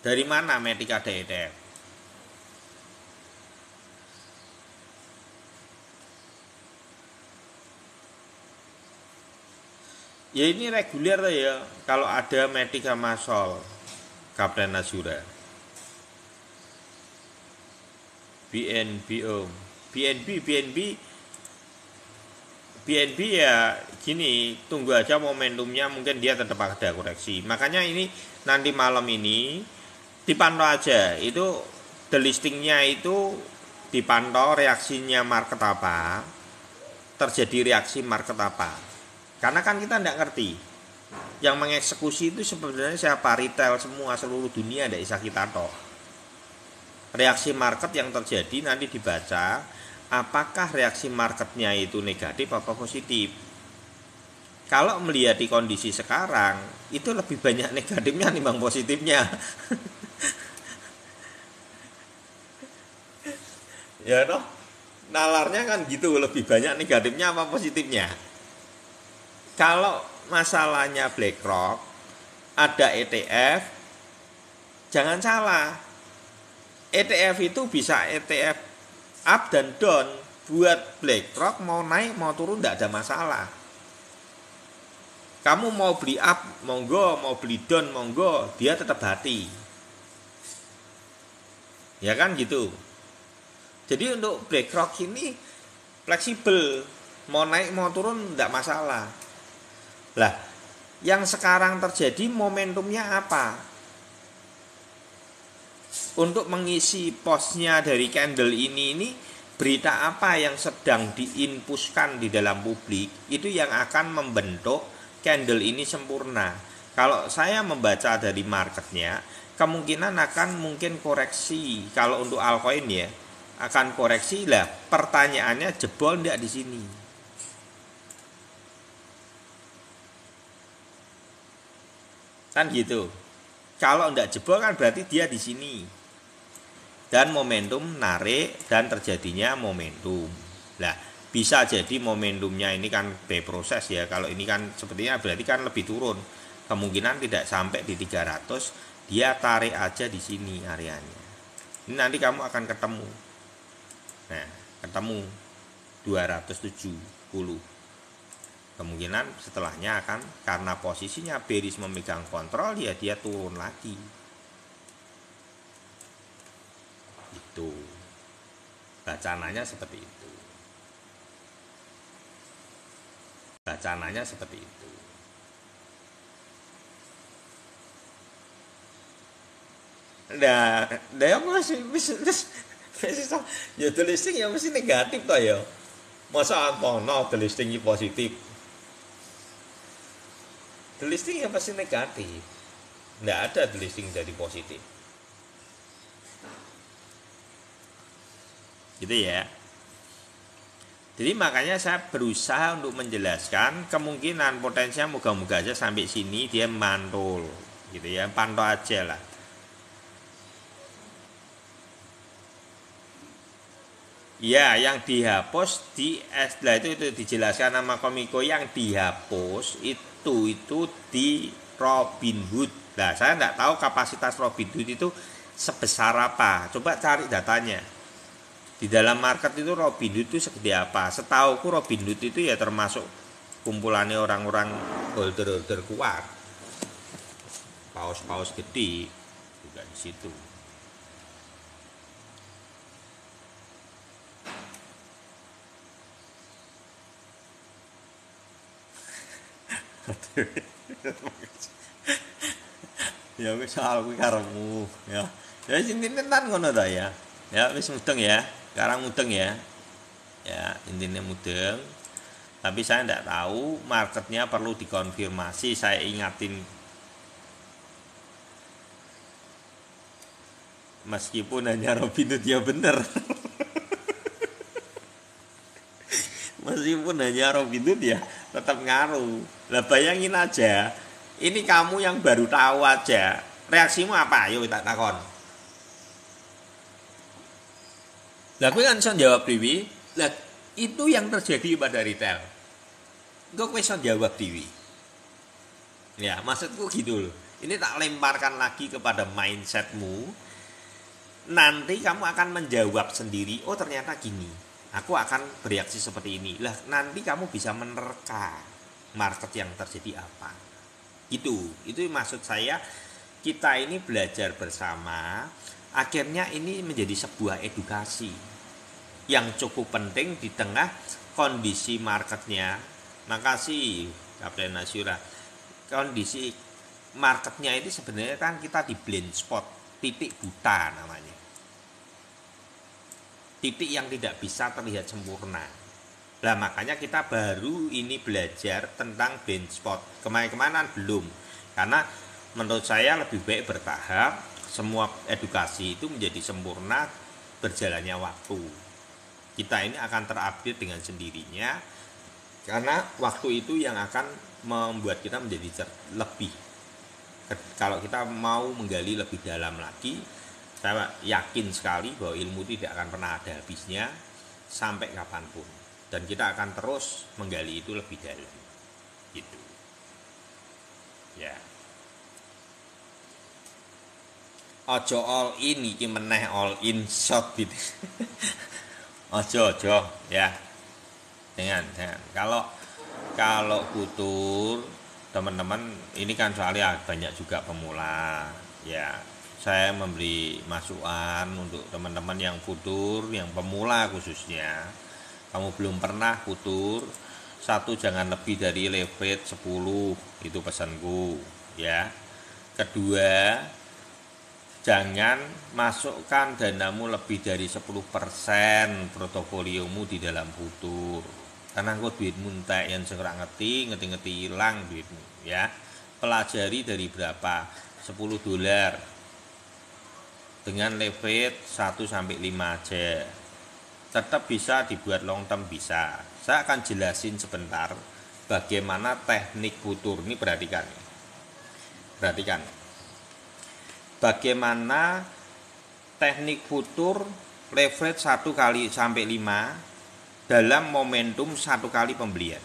Dari mana Matic ada ETF? Ya ini reguler ya. Kalau ada Matic sama Sol, Kapten Azura, BNB ya gini, tunggu aja momentumnya, mungkin dia tetap ada koreksi. Makanya ini nanti malam ini dipantau aja. Itu delistingnya itu dipantau reaksinya market apa, terjadi reaksi market apa. Karena kan kita tidak ngerti yang mengeksekusi itu sebenarnya siapa, retail semua seluruh dunia, tidak bisa kita tahu. Reaksi market yang terjadi nanti dibaca apakah reaksi marketnya itu negatif atau positif. Kalau melihat di kondisi sekarang itu lebih banyak negatifnya timbang positifnya. Ya toh, nalarnya kan gitu, lebih banyak negatifnya apa positifnya. Kalau masalahnya BlackRock ada ETF, jangan salah, ETF itu bisa ETF up dan down. Buat BlackRock mau naik mau turun tidak ada masalah. Kamu mau beli up monggo, mau beli down monggo, dia tetap hati. Ya kan gitu. Jadi untuk BlackRock ini fleksibel, mau naik mau turun tidak masalah. Lah, yang sekarang terjadi momentumnya apa? Untuk mengisi posnya dari candle ini berita apa yang sedang diinpuskan di dalam publik itu yang akan membentuk candle ini sempurna. Kalau saya membaca dari marketnya, kemungkinan akan mungkin koreksi. Kalau untuk altcoin ya, akan koreksi lah. Pertanyaannya jebol enggak di sini? Kan gitu. Kalau enggak jebol kan berarti dia di sini. Dan momentum narik dan terjadinya momentum. Nah, bisa jadi momentumnya ini kan proses ya. Kalau ini kan sepertinya berarti kan lebih turun. Kemungkinan tidak sampai di 300, dia tarik aja di sini areanya. Ini nanti kamu akan ketemu. Nah, ketemu 270. Kemungkinan setelahnya akan karena posisinya bearish memegang kontrol ya dia turun lagi. Itu. Bacananya seperti itu. Bacananya seperti itu. Nah, dia masih ya delisting ya mesti negatif toh ya. Masa antono delistingnya positif. Delisting ya pasti negatif. Nggak ada delisting jadi positif. Gitu ya. Jadi makanya saya berusaha untuk menjelaskan kemungkinan potensinya moga-moga aja sampai sini dia mantul gitu ya, pantau aja lah. Ya, yang dihapus di setelah itu dijelaskan nama Komiko yang dihapus itu di Robinhood. Nah, saya nggak tahu kapasitas Robinhood itu sebesar apa. Coba cari datanya. Di dalam market itu Robinhood itu segede apa? Setauku Robinhood itu ya termasuk kumpulannya orang-orang holder-holder kuat. Paus-paus gede juga di situ. Ya wis soal kuwi karepmu ya. Ya intine tan ngono ta ya. Ya wis mudeng ya. Sekarang mudeng ya. Ya, intinya mudeng. Tapi saya tidak tahu marketnya perlu dikonfirmasi. Saya ingatin meskipun hanya Robinhood ya bener. Meskipun hanya Robinhood ya tetap ngaruh. Lah bayangin aja, ini kamu yang baru tahu aja, reaksimu apa? Ayo tak takon. Lah kowe kan iso jawab dewi. Lah itu yang terjadi pada retail. Engko kowe iso jawab dewi. Ya, maksudku gitu loh. Ini tak lemparkan lagi kepada mindsetmu. Nanti kamu akan menjawab sendiri, oh ternyata gini. Aku akan bereaksi seperti ini. Lah nanti kamu bisa menerka market yang terjadi apa. Itu maksud saya, kita ini belajar bersama. Akhirnya ini menjadi sebuah edukasi yang cukup penting di tengah kondisi marketnya. Makasih Kapten Nasyura. Kondisi marketnya itu sebenarnya kan kita di blind spot, titik buta namanya. titik yang tidak bisa terlihat sempurna. Nah, makanya kita baru ini belajar tentang blind spot. Kemarin-kemarin belum. Karena menurut saya lebih baik bertahap, semua edukasi itu menjadi sempurna berjalannya waktu. Kita ini akan terupdate dengan sendirinya, karena waktu itu yang akan membuat kita menjadi lebih. Kalau kita mau menggali lebih dalam lagi, saya yakin sekali bahwa ilmu tidak akan pernah ada habisnya sampai kapanpun, dan kita akan terus menggali itu lebih dalam gitu ya. Ojo all in iki meneh all in shot gitu. ojo ya. Jangan. Kalau futur teman-teman, ini kan soalnya banyak juga pemula ya. Saya memberi masukan untuk teman-teman yang futur, yang pemula khususnya. Kamu belum pernah futur, satu, jangan lebih dari leverage 10, itu pesanku ya. Kedua, jangan masukkan danamu lebih dari 10% portofoliomu di dalam futur. Karena engko duitmu entek yang sing ora ngerti hilang duitmu ya. Pelajari dari berapa? $10 dengan leverage 1 sampai 5 aja. Tetap bisa dibuat long term, bisa. Saya akan jelasin sebentar bagaimana teknik futur ini. Perhatikan. Bagaimana teknik futur leverage 1 kali sampai 5 dalam momentum 1 kali pembelian.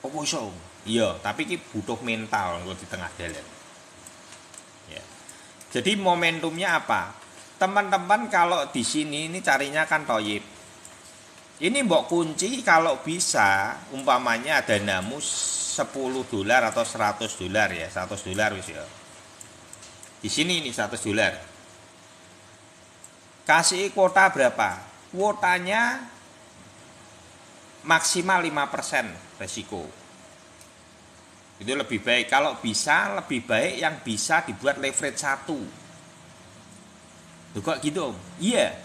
Oh iso. Iya, tapi ini butuh mental di tengah jalan. Ya. Jadi momentumnya apa? Teman-teman kalau di sini ini carinya kan toyib. Ini mbok kunci kalau bisa, umpamanya danamu $10 atau $100 ya, $100 wis ya. Di sini ini $100. Kasih kuota berapa? Kuotanya maksimal 5% resiko. Itu lebih baik. Kalau bisa lebih baik yang bisa dibuat leverage 1. Loh kok gitu Om? Iya.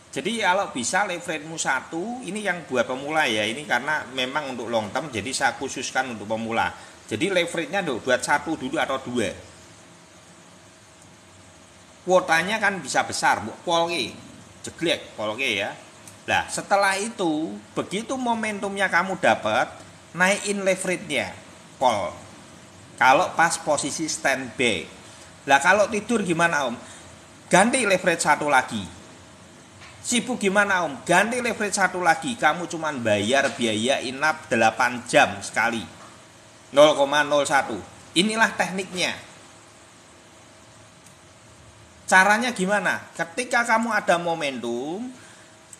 Jadi kalau bisa leverage-mu 1, ini yang buat pemula ya. Ini karena memang untuk long term, jadi saya khususkan untuk pemula. Jadi leverage-nya buat 1 dulu atau 2. Kuotanya kan bisa besar, polke, jeglek, polke ya. Nah setelah itu, begitu momentumnya kamu dapat, naikin leverage-nya. Call. Kalau pas posisi standby. Lah kalau tidur gimana Om? Ganti leverage 1 lagi. Sibuk gimana Om? Ganti leverage 1 lagi. Kamu cuman bayar biaya inap 8 jam sekali. 0,01. Inilah tekniknya. Caranya gimana? Ketika kamu ada momentum,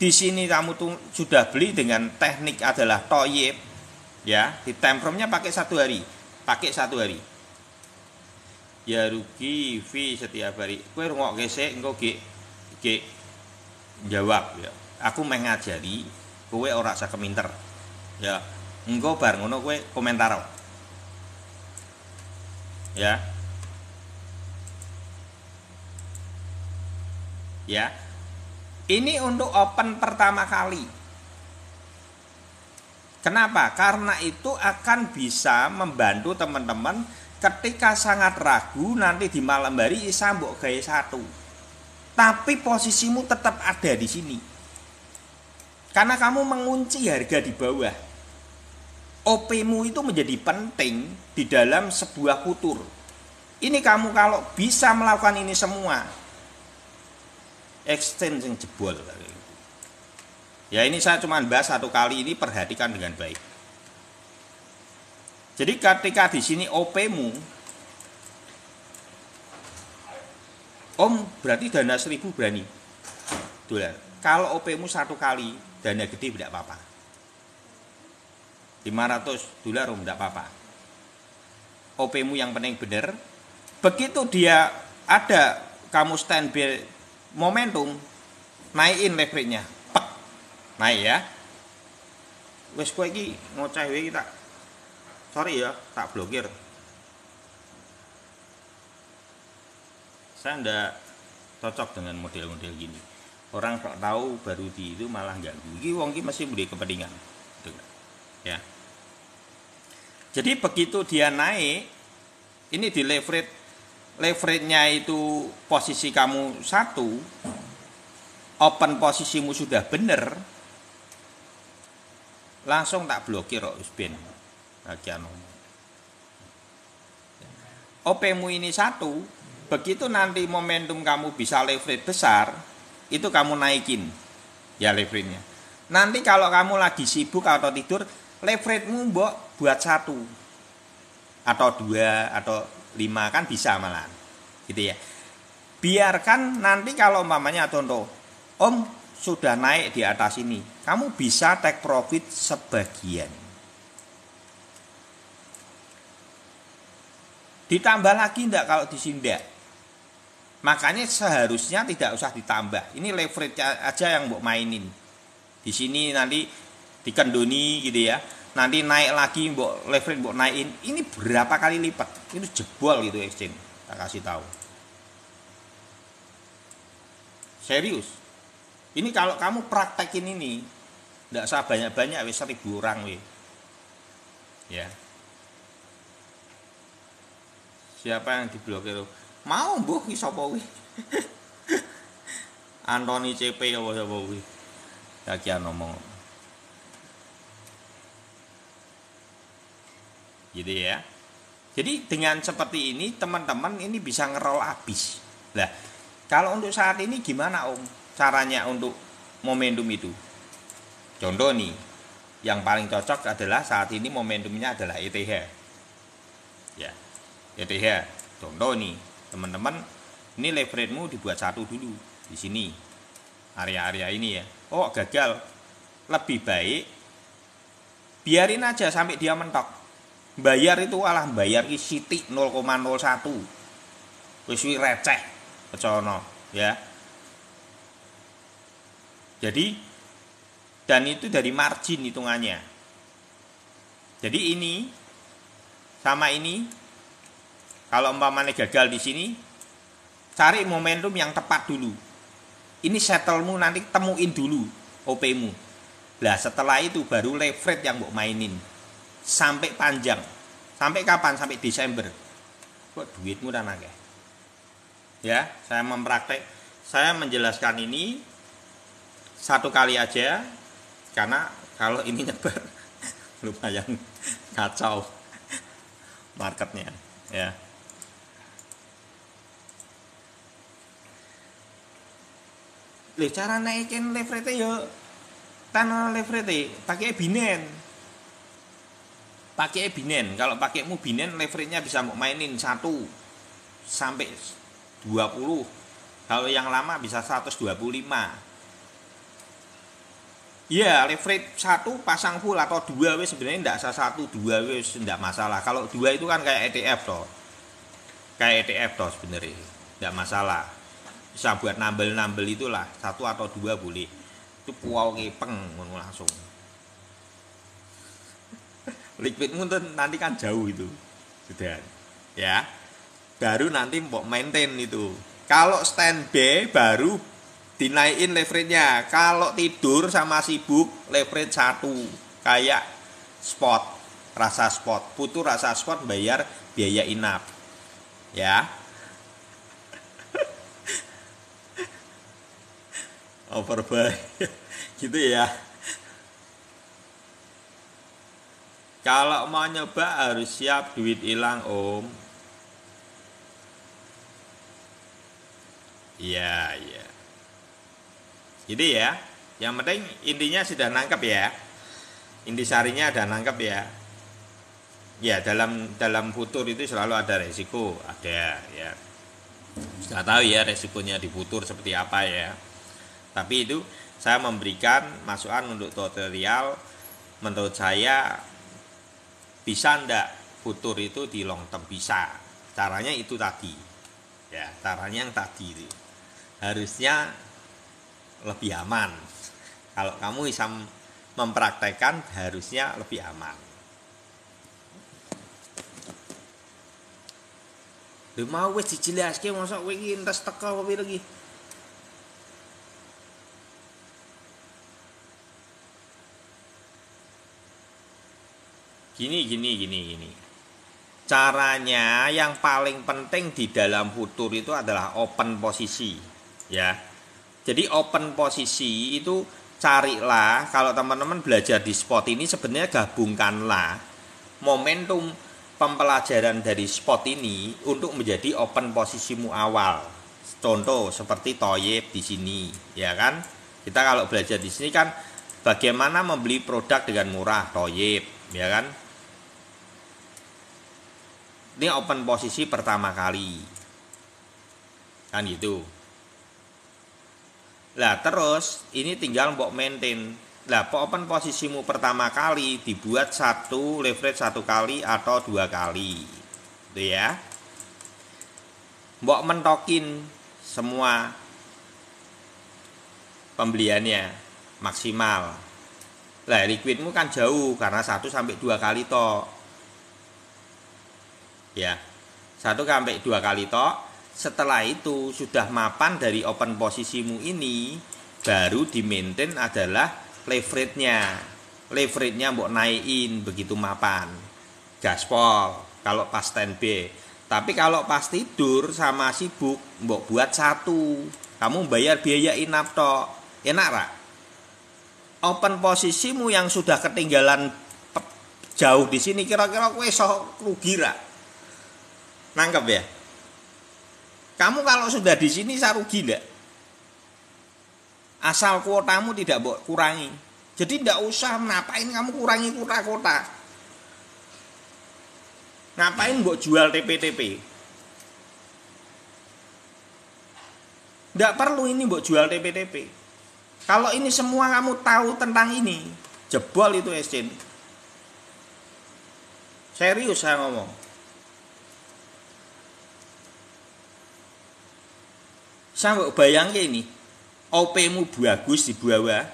di sini kamu tuh sudah beli dengan teknik adalah toyib. Ya, di time frame-nya pakai 1 hari. Ya rugi fee setiap hari. Kowe rungokke sik engko ge jawab ya. Aku meh ngajari, kowe ora usah keminter. Ya, engko bar ngono kowe komentar. Ya. Ya. Ini untuk open pertama kali. Kenapa? Karena itu akan bisa membantu teman-teman ketika sangat ragu nanti di malam hari isa mbok gawe 1. Tapi posisimu tetap ada di sini. Karena kamu mengunci harga di bawah. OP-mu itu menjadi penting di dalam sebuah futur. Ini kamu kalau bisa melakukan ini semua, exchange yang jebol. Ya ini saya cuma bahas 1 kali, ini perhatikan dengan baik. Jadi ketika di sini OP-mu, Om berarti dana 1.000 berani dolar. Kalau OP-mu 1 kali, dana gede tidak apa-apa. $500 Om tidak apa-apa. OP-mu yang penting benar. Begitu dia ada, kamu standby momentum, naikin leverage-nya. Naik ya. Wes kowe iki ngoceh wae tak. Sorry ya, tak blokir. Saya ndak cocok dengan model-model gini. Orang tak tahu baru di itu malah ganggu. Iki wong iki mesti mburi kepentingan. Gitu. Ya. Jadi begitu dia naik, ini di leverage-nya itu posisi kamu 1, open posisimu sudah bener, langsung tak blokir kok ben. Bagian OP-mu ini 1, begitu nanti momentum kamu bisa leverage besar, itu kamu naikin ya leverage-nya. Nanti kalau kamu lagi sibuk atau tidur, leverage-mu mbok buat 1 atau 2 atau 5 kan bisa malah. Gitu ya. Biarkan nanti kalau umpamanya contoh, Om sudah naik di atas ini, kamu bisa take profit sebagian. Ditambah lagi enggak kalau di sini enggak? Makanya seharusnya tidak usah ditambah. Ini leverage aja yang mbok mainin. Di sini nanti dikendoni gitu ya. Nanti naik lagi mbok leverage mbok naikin. Ini berapa kali lipat? Itu jebol gitu exchange. Tak kasih tahu. Serius. Ini kalau kamu praktekin ini, enggak usah banyak-banyak wis 1000 orang weh. Ya. Siapa yang diblokir? Mau mbuh ki sapa kuwi? Antoni CP apa sapa kuwi? Kakian ngomong. Gitu ya. Jadi dengan seperti ini teman-teman ini bisa ngerol habis. Lah, kalau untuk saat ini gimana Om? Caranya untuk momentum itu? Contoh nih, yang paling cocok adalah saat ini momentumnya adalah ETH. Ya. ETH. Contoh nih, teman-teman, ini leverage-mu dibuat 1 dulu di sini. Area-area ini ya. Oh, gagal. Lebih baik biarin aja sampai dia mentok. Bayar itu alah bayar ki sithik 0,01. Wis receh pecono, ya. Jadi dan itu dari margin hitungannya. Jadi ini sama ini kalau umpamanya gagal di sini, cari momentum yang tepat dulu. Ini settlemu nanti temuin dulu OP-mu. Lah setelah itu baru leverage yang mbok mainin. Sampai panjang. Sampai kapan? Sampai Desember. Kok duitmu dan akeh. Ya, saya menjelaskan ini 1 kali aja karena kalau ini nyebar lumayan kacau marketnya, ya. Cara naikin leverage ya tanah leverage pakai Binance. Pakai Binance. Kalau pakaimu Binance leverage-nya bisa mau mainin 1 sampai 20. Kalau yang lama bisa 125. Ya, leverage 1 pasang full atau 2 wis sebenarnya enggak usah 1, 2 wis enggak masalah. Kalau 2 itu kan kayak ETF toh. Kayak ETF toh sebenarnya. Enggak masalah. Bisa buat nambel-nambel itulah 1 atau 2 boleh. Itu puau kepeng ngono langsung. Liquidmu nanti kan jauh itu. Sudah. Ya. Baru nanti mau maintain itu. Kalau standby baru dinaikin leverage-nya. Kalau tidur sama sibuk leverage 1 kayak spot, rasa spot. Putu rasa spot bayar biaya inap. Ya. Overbuy gitu ya. Kalau mau nyoba harus siap duit hilang Om. Iya, iya. Jadi ya, yang penting intinya sudah nangkep ya. Intisarinya ada nangkep ya. Ya, dalam futur itu selalu ada resiko, ada ya. Nggak tahu ya resikonya di futur seperti apa ya. Tapi itu saya memberikan masukan untuk tutorial. Menurut saya bisa ndak futur itu di long term? Bisa. Caranya itu tadi. Ya, caranya yang tadi itu. Harusnya lebih aman. Kalau kamu bisa mempraktekkan harusnya lebih aman. Lha mau wis dijelaske mosok kowe iki entes teko apa lagi? Gini. Caranya yang paling penting di dalam futur itu adalah open posisi, ya. Jadi open posisi itu carilah, kalau teman-teman belajar di spot ini sebenarnya gabungkanlah momentum pembelajaran dari spot ini untuk menjadi open posisimu awal. Contoh seperti Thoyib di sini, ya kan? Kita kalau belajar di sini kan bagaimana membeli produk dengan murah, Thoyib, ya kan? Ini open posisi pertama kali. Kan gitu. Lah terus ini tinggal mbok maintain. Lah open posisimu pertama kali dibuat leverage 1 kali atau 2 kali. Itu ya. Mbok mentokin semua pembeliannya maksimal. Lah liquidmu kan jauh karena 1 sampai 2 kali tok. Ya, 1 sampai 2 kali tok. Setelah itu sudah mapan dari open posisimu ini, baru di maintain adalah leverage-nya. Leverage-nya mbok naikin begitu mapan. Gaspol kalau pas standby. Tapi kalau pas tidur sama sibuk mbok buat 1. Kamu bayar biaya inap tok. Enak ra? Open posisimu yang sudah ketinggalan jauh di sini kira-kira kowe iso rugi ra? Nangkep ya? Kamu kalau sudah di sini saya rugi enggak? Asal kuotamu tidak mbok kurangi. Jadi enggak usah ngapain kamu kurangi kuota. Ngapain mbok jual TP-TP? Enggak perlu ini mbok jual TP-TP. Kalau ini semua kamu tahu tentang ini, jebol itu exchange. Serius saya ngomong. Saya bayangin ini, OP-mu bagus di bawah,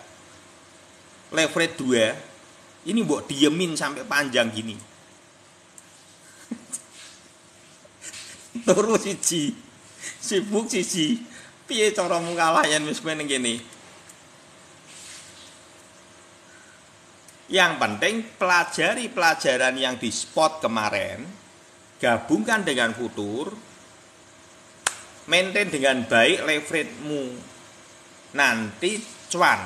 leverage 2, ini mbok diemin sampai panjang gini. Turu siji, sibuk siji, piye caramu kalah yen wis meneng kene. Yang penting pelajari pelajaran yang di spot kemarin, gabungkan dengan futur, maintain dengan baik leverage-mu. Nanti cuan.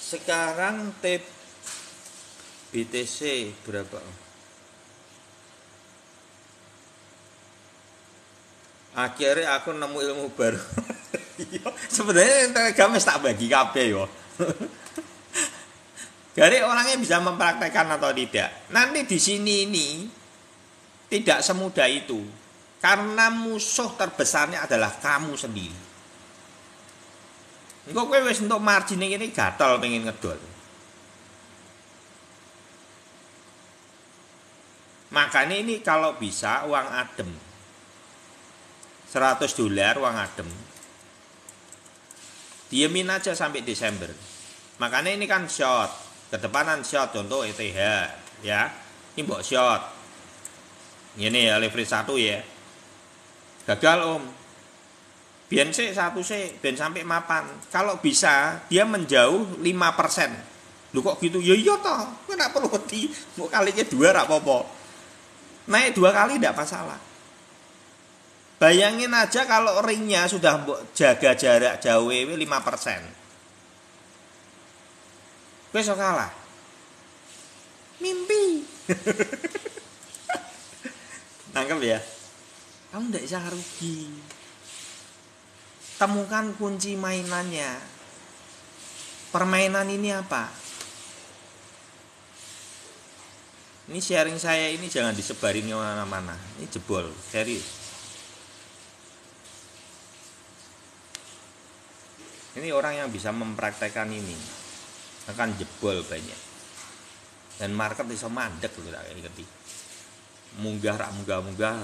Sekarang tip BTC berapa? Akhirnya aku nemu ilmu baru. Sebenarnya Telegram tak bagi kabeh yo. Jadi orangnya bisa mempraktekkan atau tidak. Nanti di sini ini tidak semudah itu. Karena musuh terbesarnya adalah kamu sendiri. Engko kowe wis entuk margin ini gatel pengen ngedol. Makanya ini kalau bisa uang adem. $100 uang adem. Diemin aja sampai Desember. Makanya ini kan short, kedepanan short, contoh ETH ya. Ini mbok short. Ini ya leverage 1 ya. Gagal om. Biar sih 1 sih, biar sampai mapan. Kalau bisa dia menjauh 5%. Lu kok gitu? Ya iya toh. Kowe ndak perlu wedi. Mbok kalinya 2 ra apa-apa. Naik 2 kali tidak masalah. Bayangin aja kalau ringnya sudah jaga jarak jauh 5%. Kowe iso kalah. Mimpi. Nangkep ya? Kamu tidak bisa rugi. Temukan kunci mainannya. Permainan ini apa? Ini sharing saya ini jangan disebarin kemana-mana. Ini jebol, serius. Ini orang yang bisa mempraktekkan ini akan jebol banyak. Dan market bisa mandek lho tak ngerti. Munggah rak munggah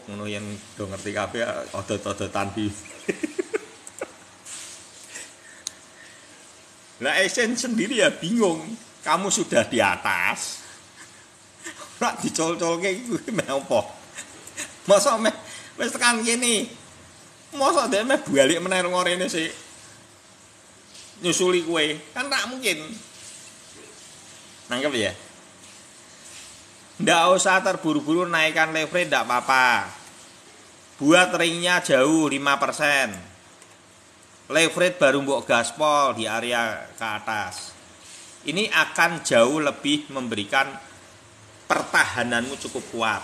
ngono yang do ngerti kabeh odot-odotan di. Lah Esen sendiri ya bingung. Kamu sudah di atas. Ora dicol-colke kuwi meh apa? Masa Wis tekan kene. Mosok dhek meh balik meneh ngorene sih. Nyusuli kue, kan tak mungkin. Nangkep ya? Nggak usah terburu-buru naikkan leverage, nggak apa-apa. Buat ringnya jauh 5%. Leverage baru mbok gaspol di area ke atas. Ini akan jauh lebih memberikan pertahananmu cukup kuat.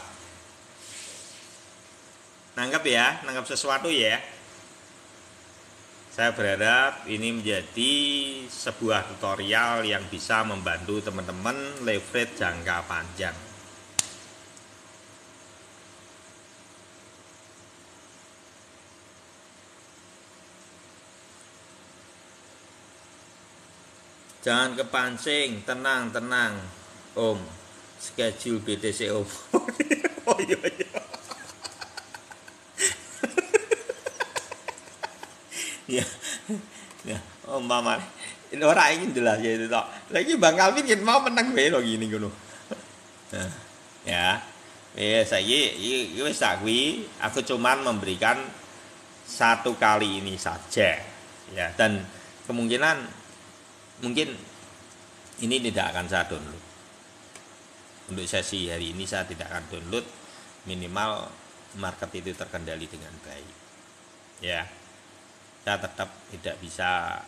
Nangkep ya, nangkep sesuatu ya. Saya berharap ini menjadi sebuah tutorial yang bisa membantu teman-teman leverage jangka panjang. Jangan kepancing, tenang, Om. Schedule BTC Om. Oh iya. Ya, ya, Om Maman. Ini orang ingin jelas ya itu toh. Lagi Bang Calvin kan mau menang bae lo gini ngono. Nah, ya. Saya wis tak kuwi, aku cuman memberikan satu kali ini saja. Ya, dan kemungkinan mungkin ini tidak akan saya download. Untuk sesi hari ini saya tidak akan download, minimal market itu terkendali dengan baik. Ya. Saya tetap tidak bisa,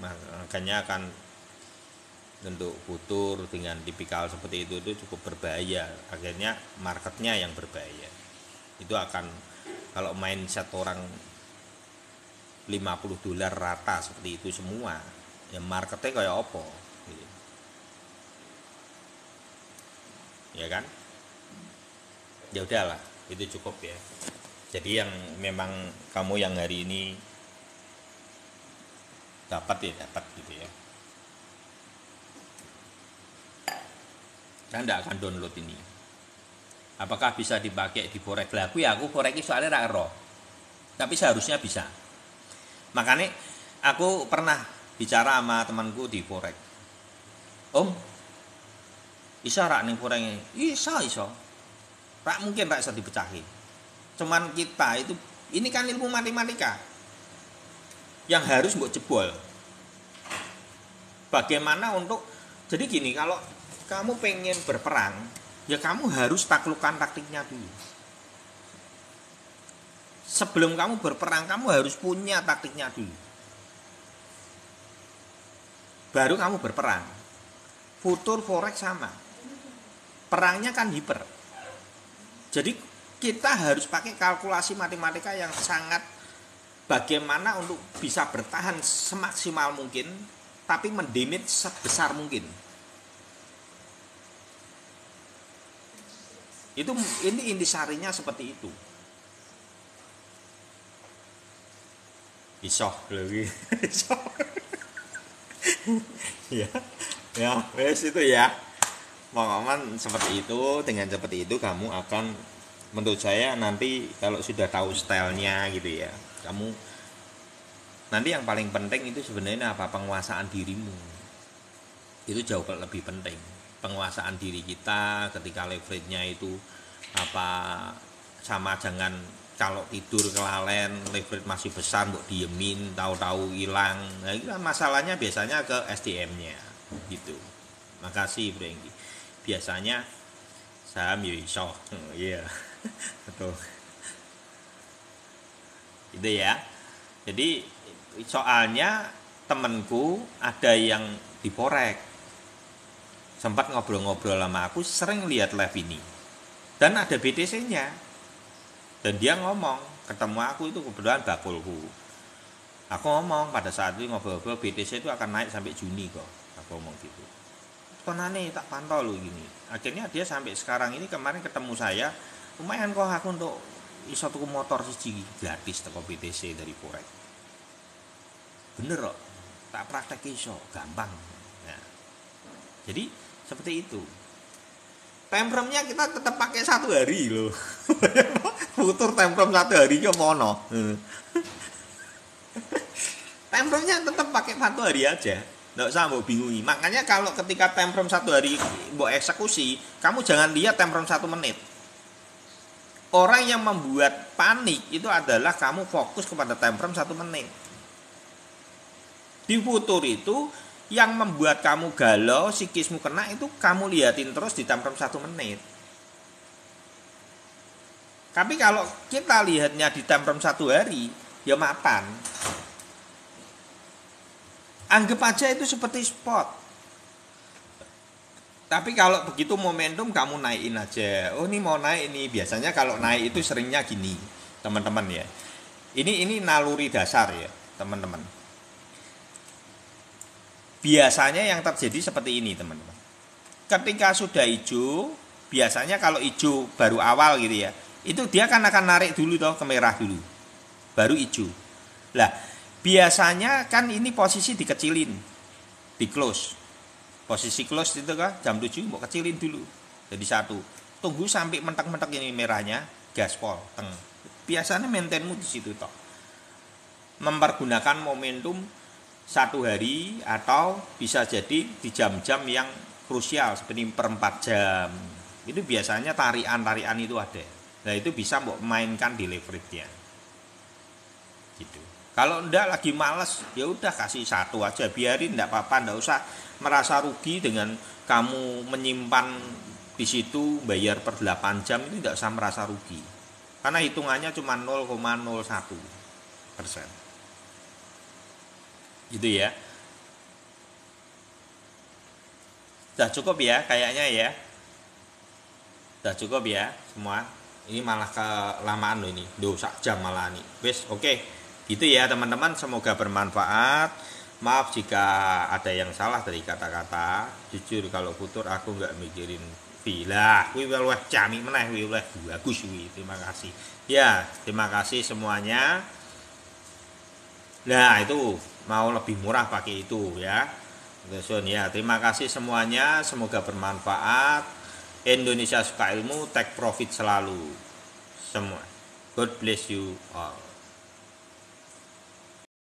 makanya akan untuk futur dengan tipikal seperti itu cukup berbahaya. Akhirnya marketnya yang berbahaya. Itu akan, kalau mindset orang $50 rata seperti itu semua, ya marketnya kayak apa gitu. Ya kan, ya udahlah, itu cukup ya. Jadi yang memang kamu yang hari ini dapat ya dapat gitu ya. Saya tidak akan download ini. Apakah bisa dipakai di forex? Lah aku forex soalnya ra ero. Tapi seharusnya bisa. Makanya aku pernah bicara sama temanku di forex. Om, bisa rak ning forex ini? Iso. Rak mungkin rak bisa dipecahin. Cuman kita itu, ini kan ilmu matematika yang harus mbok jebol. Bagaimana untuk, jadi gini, kalau kamu pengen berperang, ya kamu harus taklukkan taktiknya dulu. Sebelum kamu berperang, kamu harus punya taktiknya dulu. Baru kamu berperang. Futur forex sama. Perangnya kan hiper. Jadi kita harus pakai kalkulasi matematika yang sangat, bagaimana untuk bisa bertahan semaksimal mungkin, tapi mendamage sebesar mungkin. Ini intisarinya seperti itu. Iso lagi. Iso. Ya, wes itu ya. Pokoknya seperti itu, dengan seperti itu kamu akan, menurut saya nanti kalau sudah tahu stylenya gitu ya, kamu nanti yang paling penting itu sebenarnya apa? Penguasaan dirimu. Itu jauh lebih penting. Penguasaan diri kita ketika leverage-nya itu apa, sama jangan kalau tidur kelalen leverage masih besar mbok diemin tahu-tahu hilang. Nah, itu masalahnya biasanya ke SDM-nya gitu. Makasih Bro Enggi. Biasanya saham ya iso. Iya. Betul. Itu ya. Jadi soalnya temenku ada yang di forex, sempat ngobrol-ngobrol sama aku, sering lihat live ini dan ada BTC-nya, dan dia ngomong, ketemu aku itu kebetulan bakulku, aku ngomong pada saat itu ngobrol-ngobrol, BTC itu akan naik sampai Juni kok, aku ngomong gitu. Tonane tak pantau loh gini. Akhirnya dia sampai sekarang ini, kemarin ketemu saya, lumayan kok aku untuk iso tuku motor siji gratis teko BTC dari forex. Bener kok, tak praktek iso, gampang. Nah, jadi seperti itu. Time frame-nya kita tetap pakai 1 hari loh. Futur time frame 1 hari ke mono. Time frame-nya tetap pakai 1 hari aja. Nggak usah mau bingungi. Makanya kalau ketika time frame 1 hari mau eksekusi, kamu jangan lihat time frame 1 menit. Orang yang membuat panik itu adalah kamu fokus kepada time frame 1 menit. Di futur itu yang membuat kamu galau, psikismu kena itu kamu liatin terus di time frame 1 menit. Tapi kalau kita lihatnya di time frame 1 hari, ya mapan. Anggap aja itu seperti spot. Tapi kalau begitu momentum kamu naikin aja. Oh ini mau naik ini. Biasanya kalau naik itu seringnya gini, teman-teman ya. Ini naluri dasar ya, teman-teman. Biasanya yang terjadi seperti ini, teman-teman. Ketika sudah hijau, biasanya kalau hijau baru awal gitu ya, itu dia kan akan narik dulu toh ke merah dulu. Baru hijau. Lah, biasanya kan ini posisi dikecilin. Di close. Posisi close itu kan jam 7 mau kecilin dulu jadi 1. Tunggu sampai mentek-mentek ini merahnya, gaspol teng. Biasanya maintainmu di situ toh. Mempergunakan momentum 1 hari atau bisa jadi di jam-jam yang krusial seperti per 4 jam. Itu biasanya tarian-tarian itu ada. Nah, itu bisa mau mainkan di leverage-nya. Gitu. Kalau enggak lagi males, ya udah kasih 1 aja, biarin enggak apa-apa, enggak usah merasa rugi dengan kamu menyimpan di situ bayar per 8 jam itu enggak usah merasa rugi. Karena hitungannya cuma 0,01%. Gitu ya. Sudah cukup ya kayaknya ya. Sudah cukup ya semua. Ini malah kelamaan loh ini. 2 jam malah nih. Wes, oke. Gitu ya teman-teman, semoga bermanfaat. Maaf jika ada yang salah dari kata-kata. Jujur kalau futur aku nggak mikirin villa. Kuwi luwih cami meneh, kuwi luwih bagus kuwi. Terima kasih. Ya, terima kasih semuanya. Nah, itu mau lebih murah pakai itu ya. Ya, terima kasih semuanya, semoga bermanfaat. Indonesia suka ilmu, take profit selalu. Semua. God bless you all.